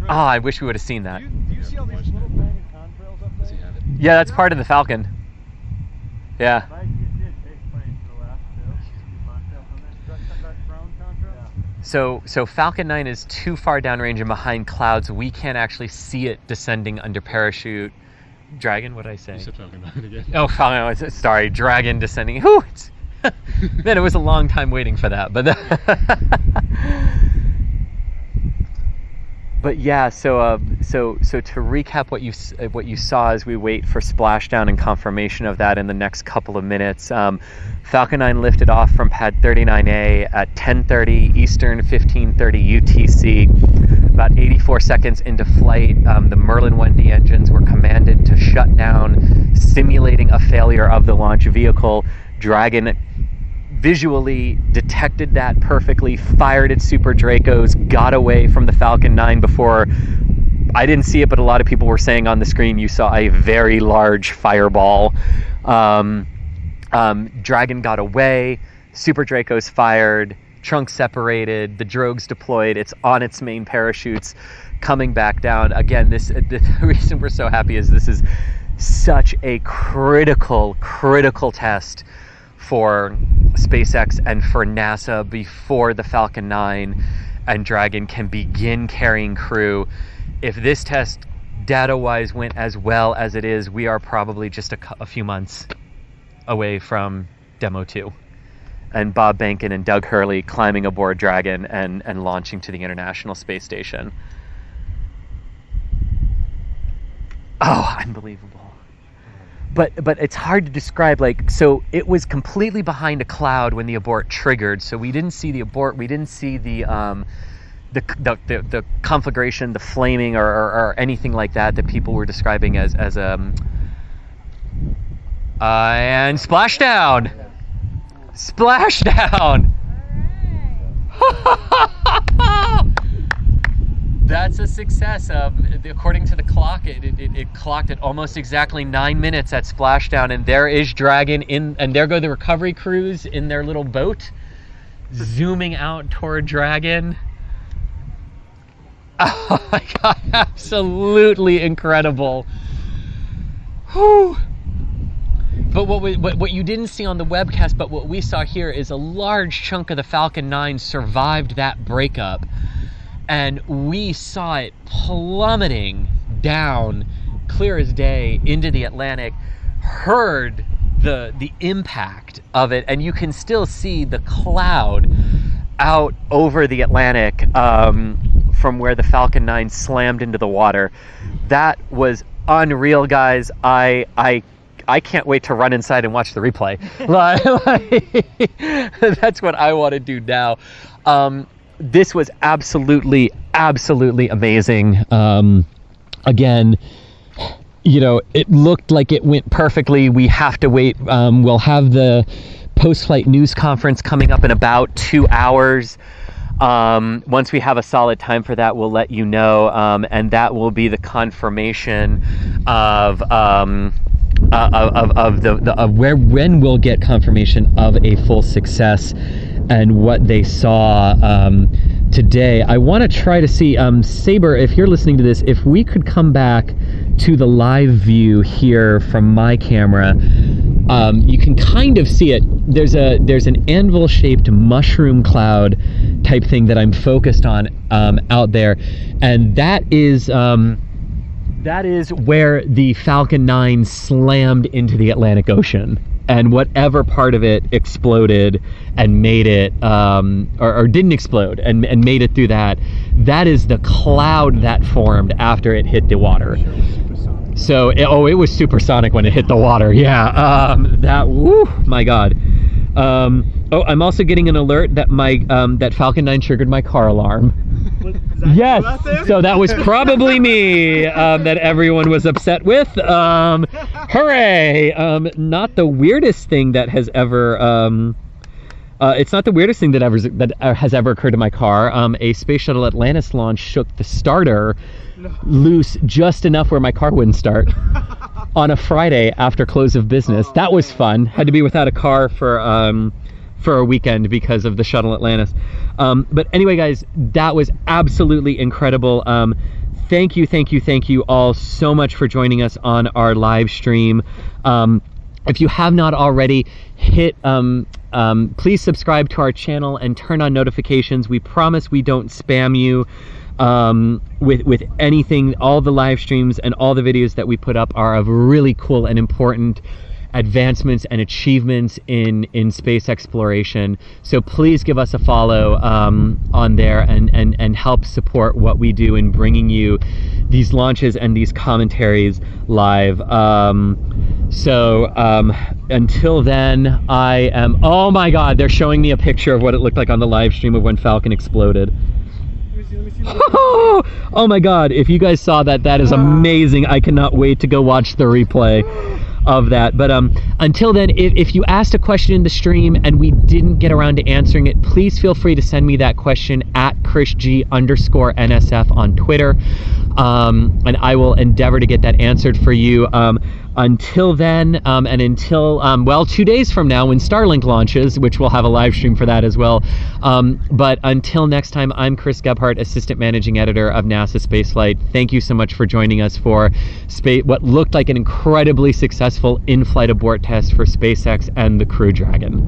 Oh, I wish we would have seen that. Do you see all these little banging contrails up Does he there? have it? Yeah, that's part of the Falcon. Yeah. So Falcon 9 is too far downrange and behind clouds. We can't actually see it descending under parachute. Dragon, what did I say? You said Falcon 9 again. Oh, Falcon, sorry, Dragon descending. Whew, man, it was a long time waiting for that. But yeah, so to recap what you saw as we wait for splashdown and confirmation of that in the next couple of minutes, Falcon 9 lifted off from pad 39A at 10:30 Eastern, 15:30 UTC. About 84 seconds into flight, the Merlin 1D engines were commanded to shut down, simulating a failure of the launch vehicle. Dragon visually detected that perfectly, fired its Super Dracos, got away from the Falcon 9 before, I didn't see it, but a lot of people were saying on the screen you saw a very large fireball. Dragon got away, Super Draco's fired, trunks separated, the drogues deployed, it's on its main parachutes, coming back down. Again, the reason we're so happy is this is such a critical test for SpaceX and for NASA before the Falcon 9 and Dragon can begin carrying crew. If this test data-wise went as well as it is, we are probably just a few months away from Demo 2. And Bob Behnken and Doug Hurley climbing aboard Dragon and launching to the International Space Station. Oh, unbelievable. But it's hard to describe, like, so it was completely behind a cloud when the abort triggered, so we didn't see the abort, we didn't see the conflagration, the flaming, or anything like that people were describing as and Splashdown! Splashdown! That's a success. According to the clock, it clocked at almost exactly 9 minutes at Splashdown, and there is Dragon and there go the recovery crews in their little boat, zooming out toward Dragon. Oh my God, absolutely incredible. Whew. But what you didn't see on the webcast, but what we saw here is a large chunk of the Falcon 9 survived that breakup. And we saw it plummeting down, clear as day, into the Atlantic, heard the impact of it, and you can still see the cloud out over the Atlantic from where the Falcon 9 slammed into the water. That was unreal, guys. I can't wait to run inside and watch the replay. That's what I want to do now. This was absolutely amazing. Again, you know, it looked like it went perfectly. We have to wait. We'll have the post-flight news conference coming up in about 2 hours. Once we have a solid time for that, we'll let you know, and that will be the confirmation of when we'll get confirmation of a full success and what they saw today. I want to try to see, Saber, if you're listening to this, if we could come back to the live view here from my camera. You can kind of see it. There's an anvil-shaped mushroom cloud type thing that I'm focused on out there, and that is where the Falcon 9 slammed into the Atlantic Ocean, and whatever part of it exploded and made it, or didn't explode and made it through that is the cloud that formed after it hit the water. So, it was supersonic when it hit the water. Yeah, my God. I'm also getting an alert that that Falcon 9 triggered my car alarm. Yes, so that was probably me that everyone was upset with. Hooray! Not the weirdest thing that has ever. It's not the weirdest thing that has ever occurred to my car. A Space Shuttle Atlantis launch shook the starter loose just enough where my car wouldn't start on a Friday after close of business. That was fun. Had to be without a car for a weekend because of the Shuttle Atlantis. But anyway, guys, that was absolutely incredible. Thank you all so much for joining us on our live stream. If you have not already, hit please subscribe to our channel and turn on notifications. We promise we don't spam you with anything. All the live streams and all the videos that we put up are of really cool and important advancements and achievements in space exploration. So please give us a follow on there and help support what we do in bringing you these launches and these commentaries live. Until then, I am, oh my God, they're showing me a picture of what it looked like on the live stream of when Falcon exploded. Oh my God, if you guys saw that, that is amazing. I cannot wait to go watch the replay of that. But until then, if you asked a question in the stream and we didn't get around to answering it, please feel free to send me that question at ChrisG_NSF on Twitter, and I will endeavor to get that answered for you. Until then, and until, well, 2 days from now when Starlink launches, which we'll have a live stream for that as well. But until next time, I'm Chris Gebhardt, Assistant Managing Editor of NASA Spaceflight. Thank you so much for joining us for what looked like an incredibly successful in-flight abort test for SpaceX and the Crew Dragon.